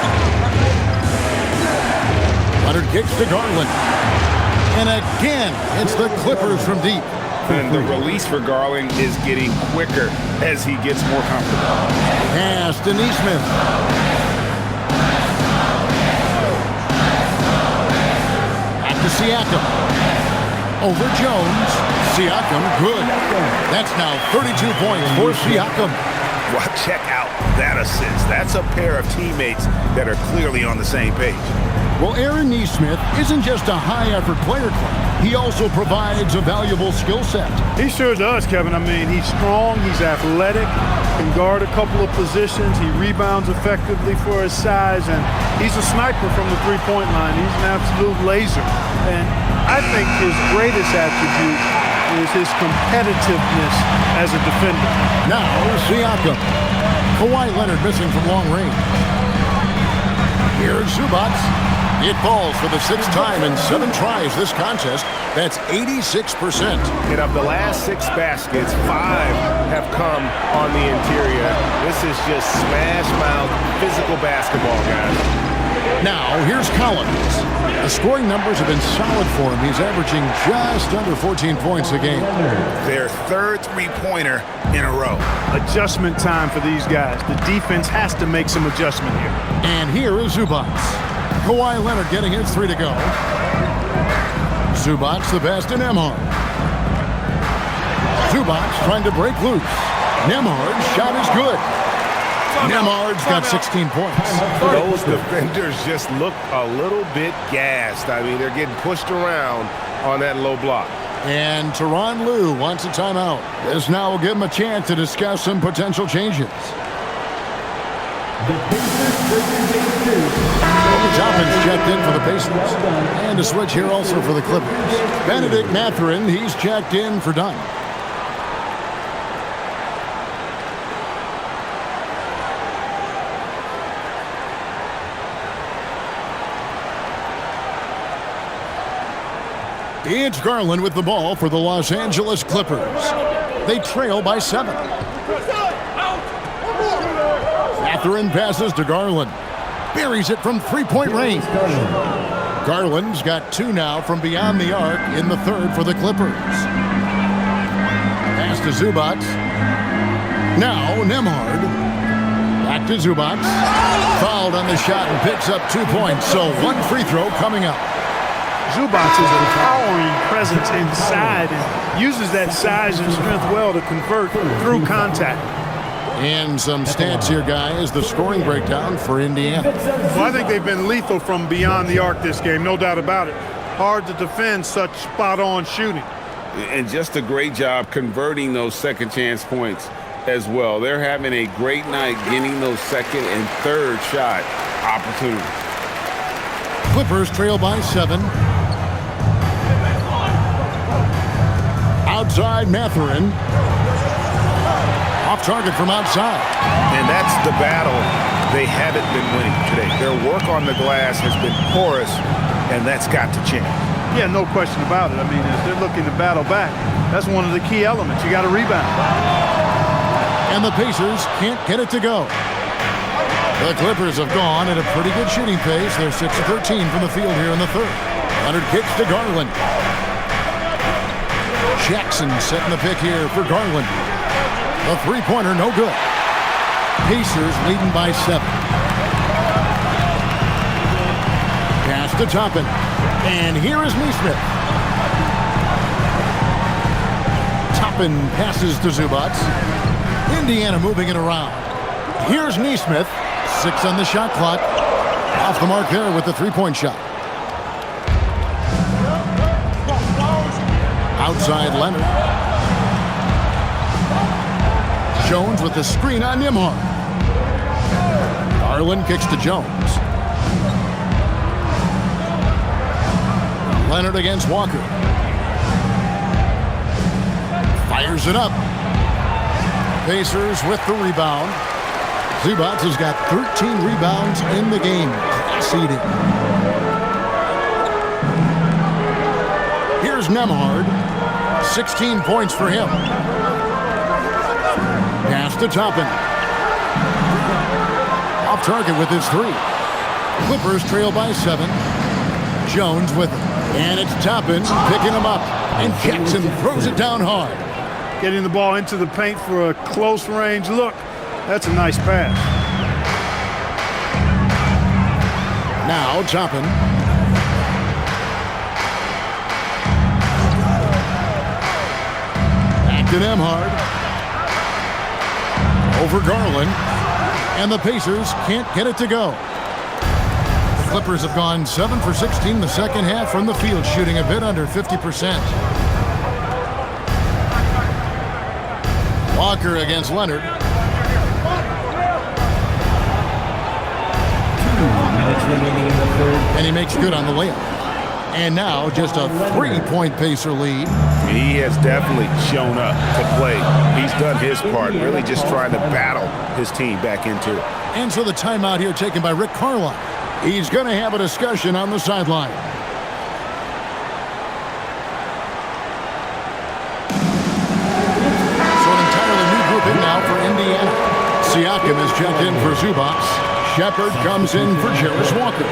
Leonard kicks to Garland. And again, it's the Clippers from deep. And the release for Garland is getting quicker as he gets more comfortable. Pass to Neesmith. Back to Siakam. Over Jones. Siakam, good. That's now 32 points for Siakam. Well, check out that assist. That's a pair of teammates that are clearly on the same page. Well, Aaron Neesmith isn't just a high-effort player club. He also provides a valuable skill set. He sure does, Kevin. I mean, he's strong, he's athletic, can guard a couple of positions, he rebounds effectively for his size, and he's a sniper from the three-point line. He's an absolute laser. And I think his greatest attribute is his competitiveness as a defender. Now, Siakam. Kawhi Leonard missing from long range. Here's Zubac. It falls for the 6th time in 7 tries this contest. That's 86%. And of the last 6 baskets, 5 have come on the interior. This is just smash mouth physical basketball, guys. Now, here's Collins. The scoring numbers have been solid for him. He's averaging just under 14 points a game. Their third three-pointer in a row. Adjustment time for these guys. The defense has to make some adjustment here. And here is Zubac. Kawhi Leonard getting his 3 to go. Zubac the best to Nembhard. Zubac trying to break loose. Nembhard's shot is good. Nembhard's got 16 points. Those defenders just look a little bit gassed. I mean, they're getting pushed around on that low block. And Tyronn Lue wants a timeout. This now will give him a chance to discuss some potential changes. Toppin's checked in for the Pacers. And a switch here also for the Clippers. Benedict Mathurin, he's checked in for Dunn. It's Garland with the ball for the Los Angeles Clippers. They trail by 7. Mathurin passes to Garland. Buries it from three-point range. Garland's got 2 now from beyond the arc in the third for the Clippers. Pass to Zubac. Now Nembhard. Back to Zubac. Fouled on the shot and picks up 2 points. So 1 free throw coming up. Zubac is a towering presence inside and uses that size and strength well to convert through contact. And some stats here, guys. The scoring breakdown for Indiana. Well, I think they've been lethal from beyond the arc this game, no doubt about it. Hard to defend such spot-on shooting. And just a great job converting those second chance points as well. They're having a great night getting those second and third shot opportunities. Clippers trail by 7. Outside Mathurin. Off target from outside. And that's the battle they haven't been winning today. Their work on the glass has been porous, and that's got to change. Yeah, no question about it. I mean, as they're looking to battle back, that's one of the key elements. You got to rebound. And the Pacers can't get it to go. The Clippers have gone at a pretty good shooting pace. They're 6-13 from the field here in the third. Leonard kicks to Garland. Jackson setting the pick here for Garland. The three-pointer, no good. Pacers leading by 7. Pass to Toppin. And here is Nesmith. Toppin passes to Zubac. Indiana moving it around. Here's Nesmith. 6 on the shot clock. Off the mark there with the three-point shot. Outside Leonard. Jones with the screen on Nembhard. Garland kicks to Jones. Leonard against Walker. Fires it up. Pacers with the rebound. Zubac has got 13 rebounds in the game. Class-eating. Here's Nembhard. 16 points for him. Pass to Toppin. Off target with his 3. Clippers trail by 7. Jones with it. And it's Toppin picking him up. And Jackson throws it down hard. Getting the ball into the paint for a close range look. That's a nice pass. Now Toppin. Back to Nembhard. Over Garland. And the Pacers can't get it to go. The Clippers have gone 7 for 16 the second half from the field, shooting a bit under 50%. Walker against Leonard. 2 minutes remaining in the third. And he makes good on the layup. And now just a 3-point Pacer lead. He has definitely shown up to play. He's done his part, really just trying to battle his team back into it. And so the timeout here taken by Rick Carlisle. He's going to have a discussion on the sideline. So an entirely new grouping now for Indiana. Siakam is checked in for Zubac. Shepard comes in for Jarris Walker.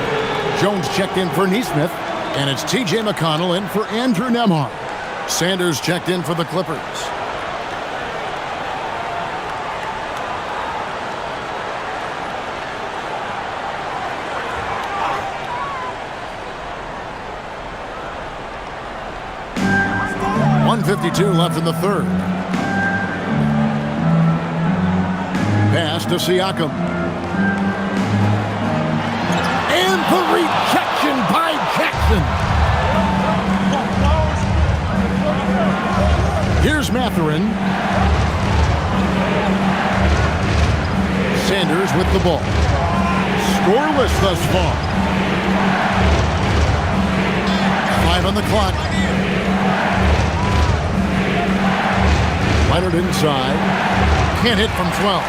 Jones checked in for Neesmith. And it's T.J. McConnell in for Andrew Nembhard. Sanders checked in for the Clippers. .152 left in the third. Pass to Siakam. And the rejection by Jackson. Here's Mathurin. Sanders with the ball. Scoreless thus far. 5 on the clock. Leonard inside. Can't hit from 12.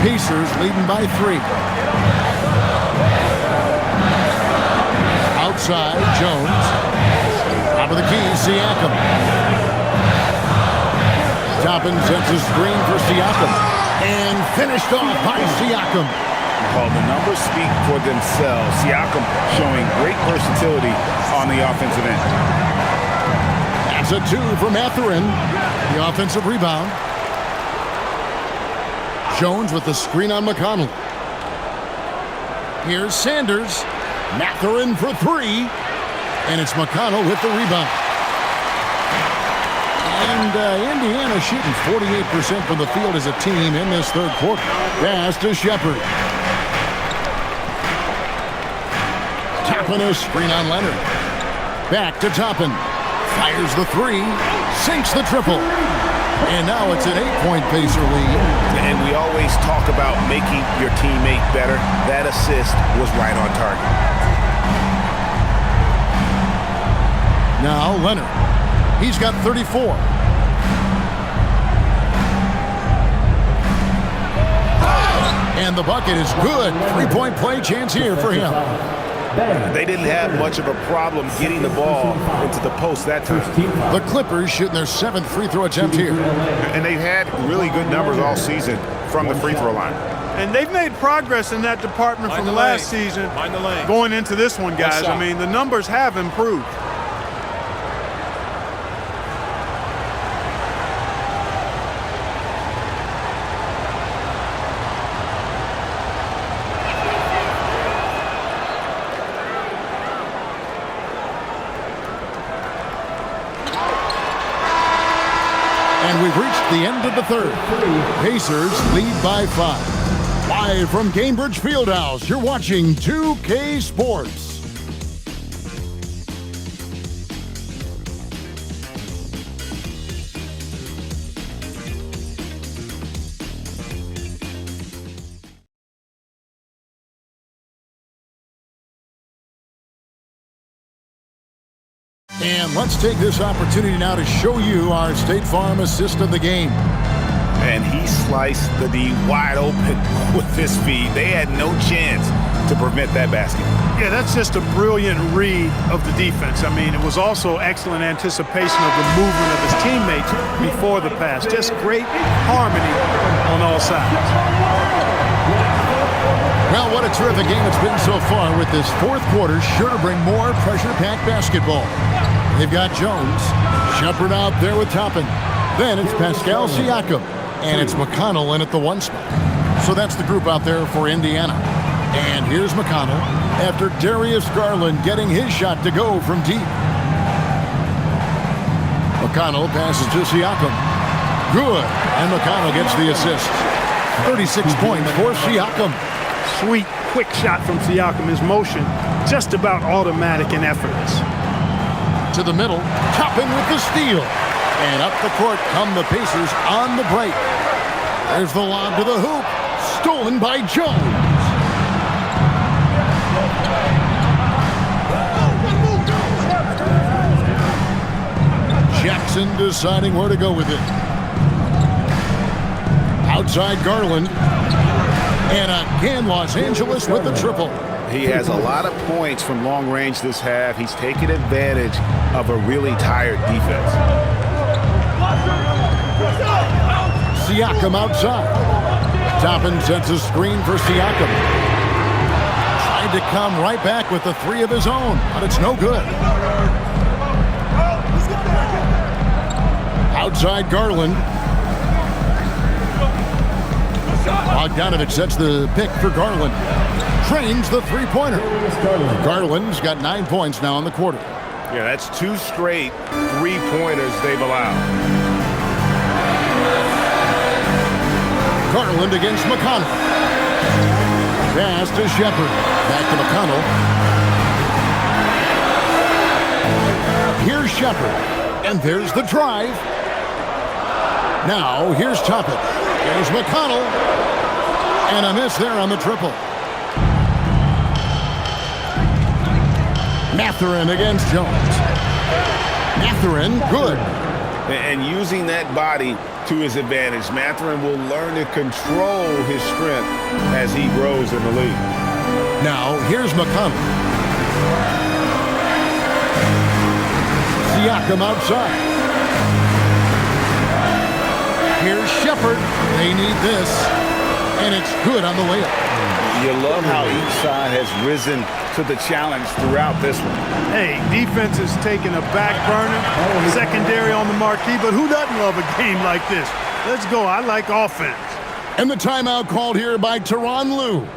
Pacers leading by 3. Outside, Jones. Top of the key, Siakam. Toppin sets a screen for Siakam. And finished off by Siakam. Well, the numbers speak for themselves. Siakam showing great versatility on the offensive end. That's a 2 for Mathurin. The offensive rebound. Jones with the screen on McConnell. Here's Sanders. Mathurin for 3. And it's McConnell with the rebound. And Indiana shooting 48% from the field as a team in this third quarter. Pass to Shepard. Toppin a screen on Leonard. Back to Toppin. Fires the 3. Sinks the triple. And now it's an 8-point Pacer lead. And we always talk about making your teammate better. That assist was right on target. Now Leonard. He's got 34. And the bucket is good. 3-point play chance here for him. They didn't have much of a problem getting the ball into the post that time. The Clippers shooting their 7th free throw attempt here. And they've had really good numbers all season from the free throw line. And they've made progress in that department from last season going into this one, guys. I mean, the numbers have improved. And we've reached the end of the third. Pacers lead by 5. Live from Gainbridge Fieldhouse, you're watching 2K Sports. And let's take this opportunity now to show you our State Farm assist of the game. And he sliced the D wide open with his feet. They had no chance to prevent that basket. Yeah, that's just a brilliant read of the defense. I mean, it was also excellent anticipation of the movement of his teammates before the pass. Just great harmony on all sides. Well, what a terrific game it's been so far, with this fourth quarter sure to bring more pressure-packed basketball. They've got Jones, Shepard out there with Toppin. Then it's Pascal Siakam, and it's McConnell in at the 1 spot. So that's the group out there for Indiana. And here's McConnell after Darius Garland getting his shot to go from deep. McConnell passes to Siakam. Good, and McConnell gets the assist. 36 points for Siakam. Sweet, quick shot from Siakam. His motion just about automatic and effortless. To the middle, Toppin with the steal. And up the court come the Pacers on the break. There's the lob to the hoop. Stolen by Jones. Jackson deciding where to go with it. Outside Garland. And again, Los Angeles with the triple. He has a lot of points from long range this half. He's taken advantage of a really tired defense. Siakam outside. Toppin sets a screen for Siakam. Tried to come right back with the three of his own, but it's no good. Outside Garland. Bogdanovich sets the pick for Garland. Trains the three-pointer. Garland's got 9 points now in the quarter. Yeah, that's 2 straight three-pointers they've allowed. Garland against McConnell. Pass to Shepard. Back to McConnell. Here's Shepard. And there's the drive. Now, here's Toppin. There's McConnell. And a miss there on the triple. Mathurin against Jones. Mathurin, good. And using that body to his advantage, Mathurin will learn to control his strength as he grows in the league. Now, here's McConnell. Siakam outside. Here's Shepard. They need this. And it's good on the layup. You love how each side has risen to the challenge throughout this one. Hey, defense is taking a back burner, secondary on the marquee, but who doesn't love a game like this? Let's go. I like offense. And the timeout called here by Tyronn Lue.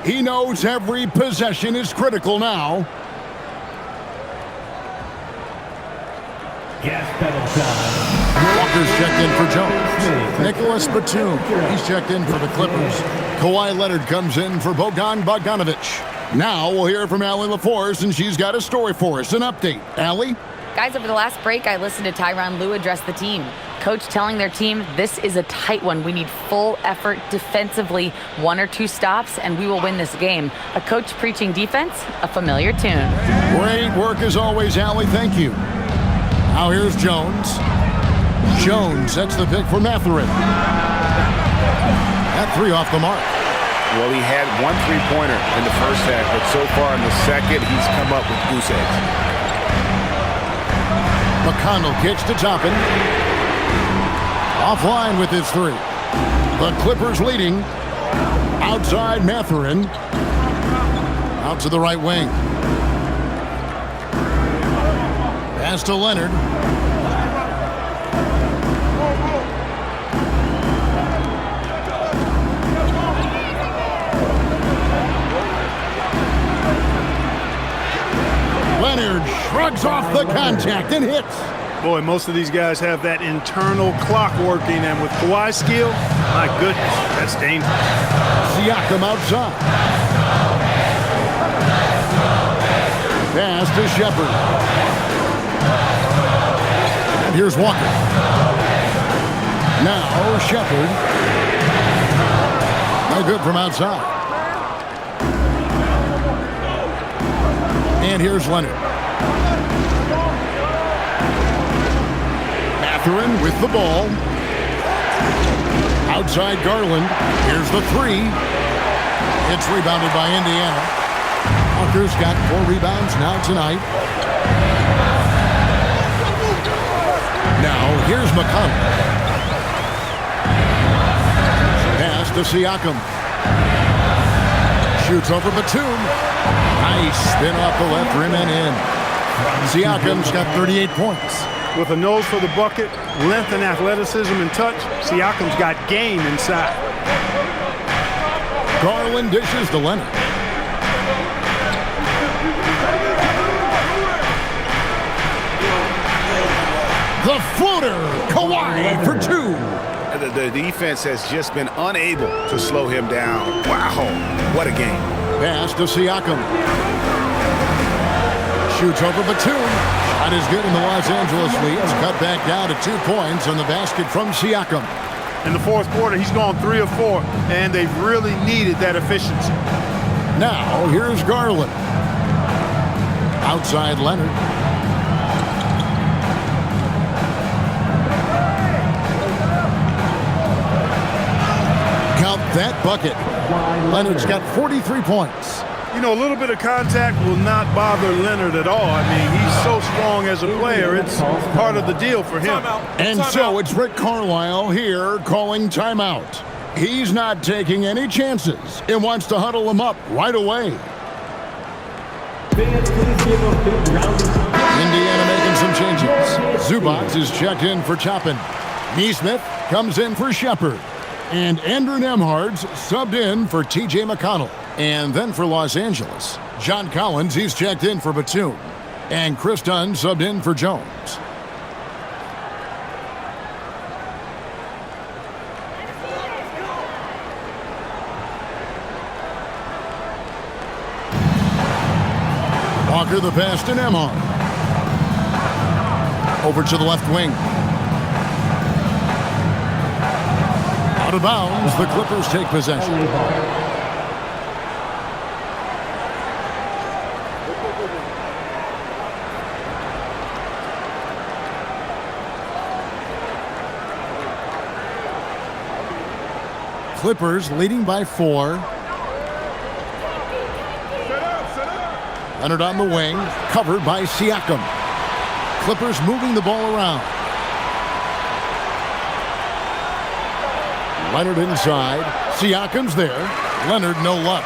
He knows every possession is critical now. Gas pedal time. Walker's checked in for Jones. Nicholas Batum, he's checked in for the Clippers. Kawhi Leonard comes in for Bogdanovich. Now we'll hear from Allie LaForce, and she's got a story for us, an update. Allie? Guys, over the last break, I listened to Tyronn Lue address the team. Coach telling their team, this is a tight one. We need full effort defensively, 1 or 2 stops, and we will win this game. A coach preaching defense, a familiar tune. Great work as always, Allie. Thank you. Now here's Jones. Jones sets the pick for Mathurin. That 3 off the mark. Well, he had 1 3-pointer in the first half, but so far in the second, he's come up with goose eggs. McConnell kicks to Toppin. Offline with his 3. The Clippers leading. Outside Mathurin. Out to the right wing. Pass to Leonard. Leonard shrugs off the contact and hits. Boy, most of these guys have that internal clock working, and with Kawhi's skill, my goodness, that's dangerous. Siakam outside. Pass to Shepard. And here's Walker. Now Shepard. No good from outside. And here's Leonard. Mathurin with the ball. Outside Garland. Here's the 3. It's rebounded by Indiana. Walker's got 4 rebounds now tonight. Now here's McConnell. Pass to Siakam. Shoots over Batum. Nice spin off the left rim and in. Siakam's got 38 points. With a nose for the bucket, length and athleticism and touch, Siakam's got game inside. Garland dishes to Leonard. The floater, Kawhi for 2. The defense has just been unable to slow him down. Wow, what a game. Pass to Siakam. Shoots over Batum. Shot is good in the Los Angeles leads. Cut back down to 2 points on the basket from Siakam. In the fourth quarter, he's gone 3 of 4, and they've really needed that efficiency. Now, here's Garland. Outside Leonard. Count that bucket. Leonard's got 43 points. You know, a little bit of contact will not bother Leonard at all. I mean, he's so strong as a player. It's part of the deal for him. And so it's Rick Carlisle here calling timeout. He's not taking any chances and wants to huddle him up right away. Indiana making some changes. Zubac is checked in for Toppin. Neesmith comes in for Shepard. And Andrew Nembhard's subbed in for T.J. McConnell. And then for Los Angeles, John Collins, he's checked in for Batum. And Chris Dunn subbed in for Jones. Walker the pass to Nembhard. Over to the left wing. Out of bounds, the Clippers take possession. Clippers leading by 4. Leonard on the wing, covered by Siakam. Clippers moving the ball around. Leonard inside. Siakam's there. Leonard, no luck.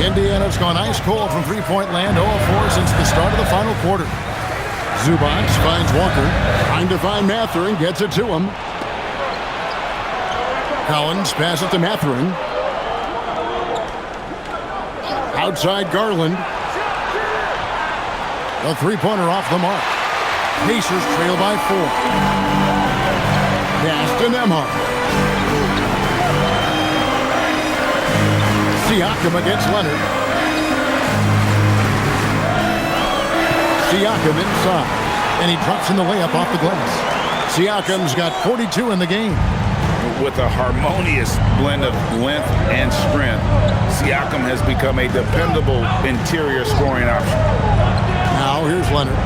Indiana's gone ice cold from three-point land, 0-4 since the start of the final quarter. Zubac finds Walker, trying to find Mathurin, gets it to him. Collins passes to Mathurin. Outside Garland. The three-pointer off the mark. Pacers trail by 4. Pass to Nembhard. Siakam against Leonard. Siakam inside. And he drops in the layup off the glass. Siakam's got 42 in the game. With a harmonious blend of length and strength, Siakam has become a dependable interior scoring option. Now here's Leonard.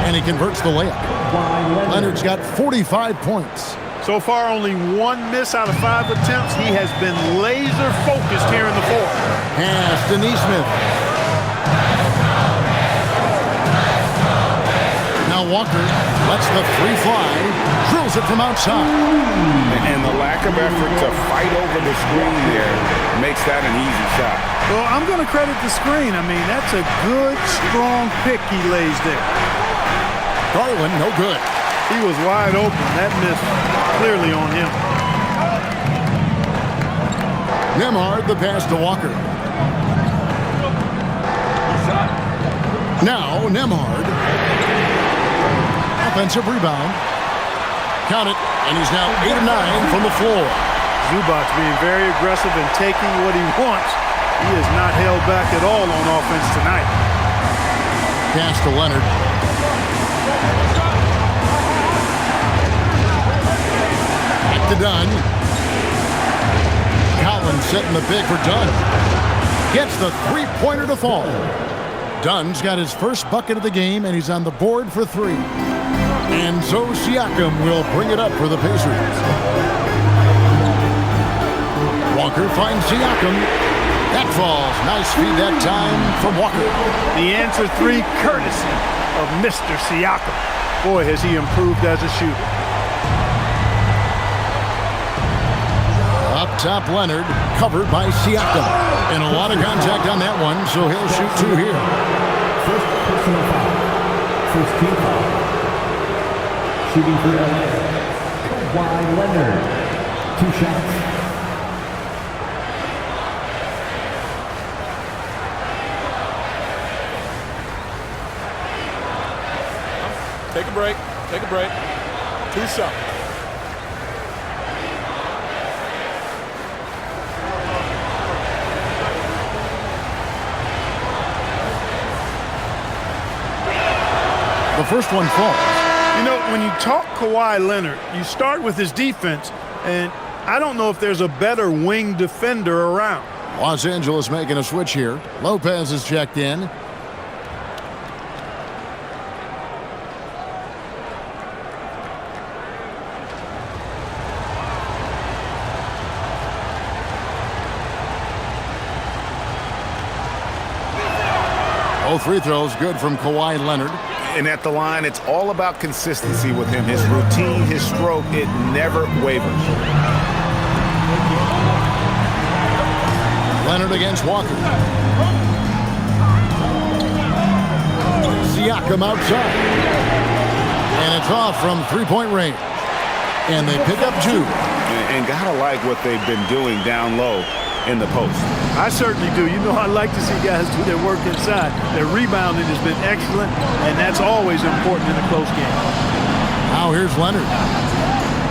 And he converts the layup. Leonard's got 45 points. So far, only 1 miss out of 5 attempts. He has been laser focused here in the fourth. Pass to Neesmith. Now Walker lets the three fly, drills it from outside. And the lack of effort to fight over the screen there makes that an easy shot. Well, I'm going to credit the screen. I mean, that's a good, strong pick he lays there. Garland, no good. He was wide open. That miss clearly on him. Nembhard, the pass to Walker. Now Nembhard. Offensive rebound. Count it, and he's now 8 of 9 from the floor. Zubac being very aggressive and taking what he wants. He is not held back at all on offense tonight. Pass to Leonard. Back to Dunn. Collins setting the big for Dunn. Gets the three-pointer to fall. Dunn's got his first bucket of the game, and he's on the board for 3. And so Siakam will bring it up for the Pacers. Walker finds Siakam. That falls. Nice feed that time from Walker. The answer 3 courtesy of Mr. Siakam. Boy, has he improved as a shooter. Up top, Leonard, covered by Siakam. And a lot of contact on that one, so he'll shoot 2 here. First personal foul. First team foul. Shooting for LA. Kawhi Leonard. 2 shots. Take a break. Take a break. 2 shots. The first one falls. You know, when you talk Kawhi Leonard, you start with his defense, and I don't know if there's a better wing defender around. Los Angeles making a switch here. Lopez is checked in. Both free throws good from Kawhi Leonard. And at the line, it's all about consistency with him. His routine, his stroke, it never wavers. Leonard against Walker. Siakam outside. And it's off from three-point range. And they pick up 2. And gotta like what they've been doing down low in the post. I certainly do. You know, I like to see guys do their work inside. Their rebounding has been excellent, and that's always important in a close game. Now here's Leonard.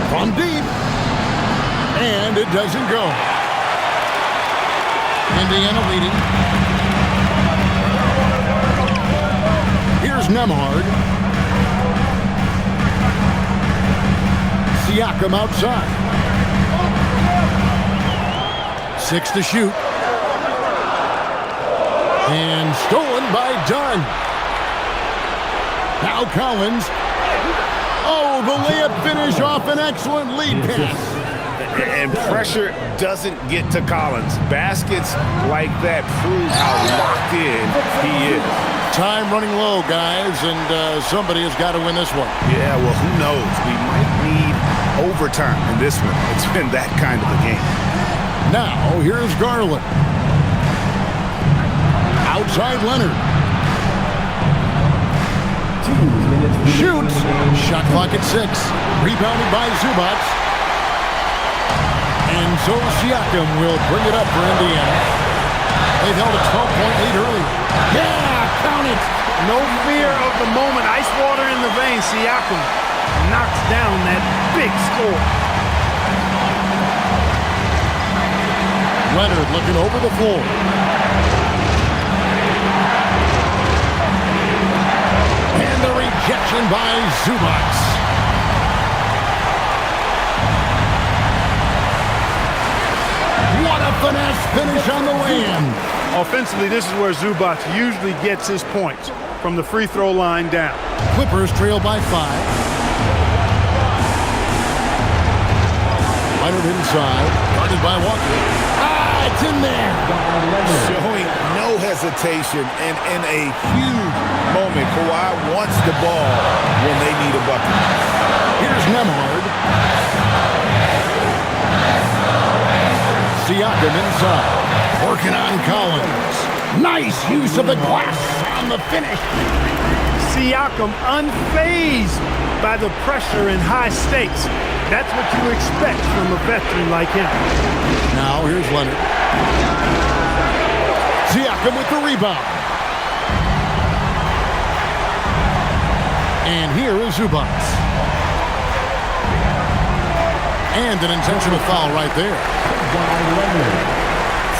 From deep. And it doesn't go. Indiana leading. Here's Nembhard. Siakam outside. 6 to shoot. And stolen by Dunn. Now Collins. Oh, the layup finish off an excellent lead pass. And pressure doesn't get to Collins. Baskets like that prove how locked in he is. Time running low, guys, and somebody has got to win this one. Yeah, well, who knows? We might need overtime in this one. It's been that kind of a game. Now, here's Garland. Outside Leonard. 2 minutes. Shoots. Shot clock at 6. Rebounded by Zubac. And so Siakam will bring it up for Indiana. They've held a 12-point lead early. Yeah, count it. No fear of the moment. Ice water in the veins. Siakam knocks down that big score. Leonard looking over the floor. And the rejection by Zubac. What a finesse finish on the way-in. Offensively, this is where Zubac usually gets his points, from the free throw line down. Clippers trail by 5. Leonard inside, guarded by Walker. It's in there. Showing no hesitation, and in a huge moment, Kawhi wants the ball when they need a bucket. Here's Nembhard. Siakam inside, working on Collins. Nice use of the glass on the finish. Siakam unfazed by the pressure and high stakes. That's what you expect from a veteran like him. Now here's Leonard. Siakam with the rebound. And here is Zubac. And an intentional foul right there. Leonard.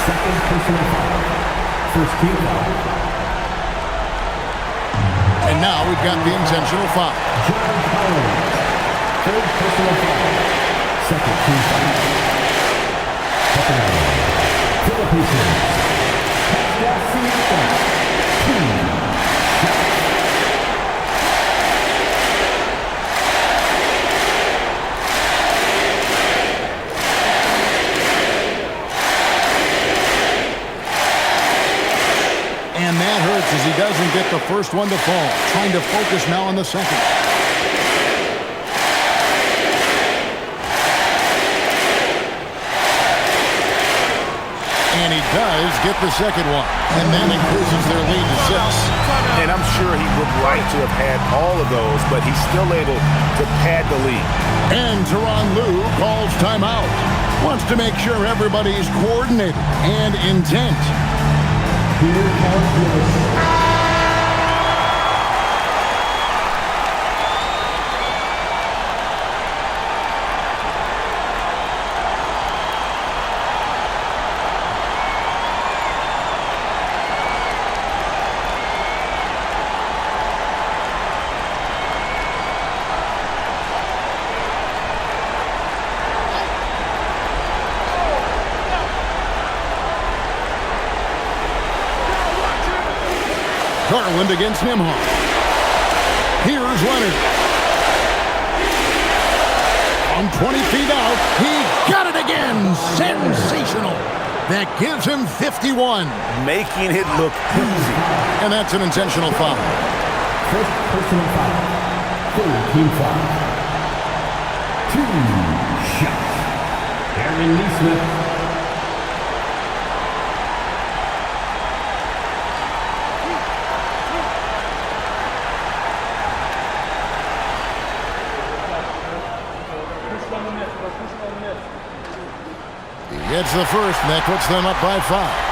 Second personal foul. First team foul. And now we've got the intentional foul. Third personal foul. Second team foul. Pistons. And that hurts as he doesn't get the first one to fall. Trying to focus now on the second. And he does get the second one. And that increases their lead to 6. And I'm sure he would like to have had all of those, but he's still able to pad the lead. And Tyronn Lue calls timeout. Wants to make sure everybody's coordinated and intent. Here comes the Garland against Nembhard. Here's Leonard. From 20 feet out, he got it again. Sensational. That gives him 51. Making it look easy. And that's an intentional foul. First personal foul. Third team foul. 2 shots. Aaron Neesmith. He hits the first, and that puts them up by 5.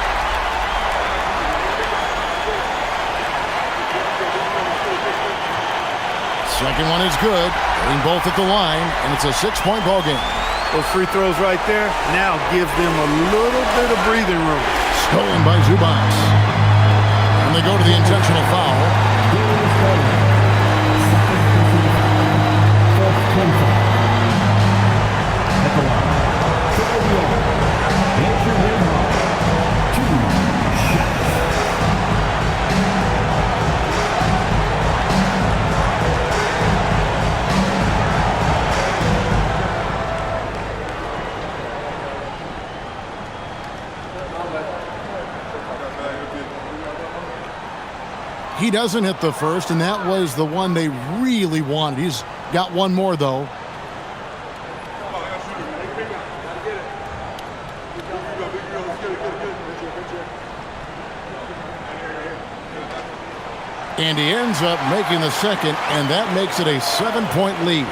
Second one is good. Hitting both at the line, and it's a 6-point ball game. Those free throws right there now give them a little bit of breathing room. Stolen by Zubac. And they go to the intentional foul. He doesn't hit the first, and that was the one they really wanted. He's got one more, though. And he ends up making the second, and that makes it a 7-point lead.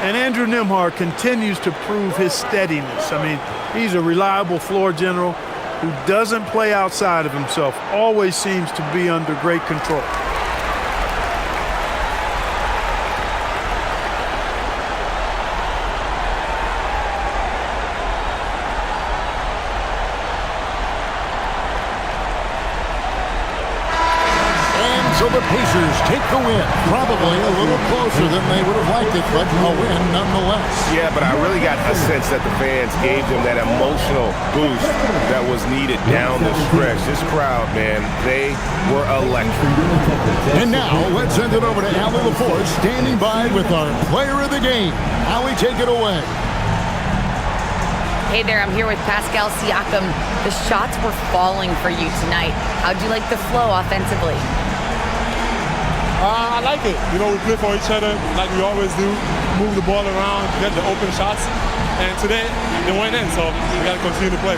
And Andrew Nembhard continues to prove his steadiness. I mean, he's a reliable floor general who doesn't play outside of himself, always seems to be under great control. So the Pacers take the win. Probably a little closer than they would have liked it, but a win nonetheless. Yeah, but I really got a sense that the fans gave them that emotional boost that was needed down the stretch. This crowd, man, they were electric. And now, let's send it over to Allie LaForce, standing by with our player of the game. Allie, take it away. Hey there, I'm here with Pascal Siakam. The shots were falling for you tonight. How'd you like the flow offensively? I like it. You know, we play for each other like we always do. Move the ball around, get the open shots. And today, they went in, so we got to continue to play.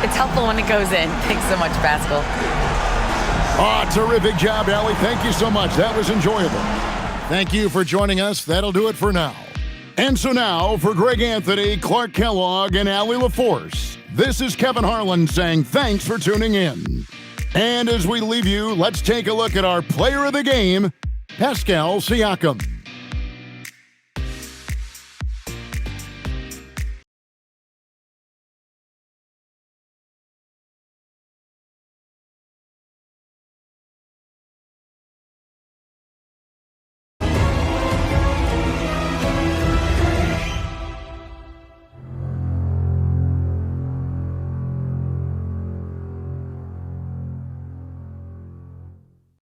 It's helpful when it goes in. Thanks so much, Pascal. Terrific job, Allie. Thank you so much. That was enjoyable. Thank you for joining us. That'll do it for now. And so now, for Greg Anthony, Clark Kellogg, and Allie LaForce, this is Kevin Harlan saying thanks for tuning in. And as we leave you, let's take a look at our player of the game, Pascal Siakam.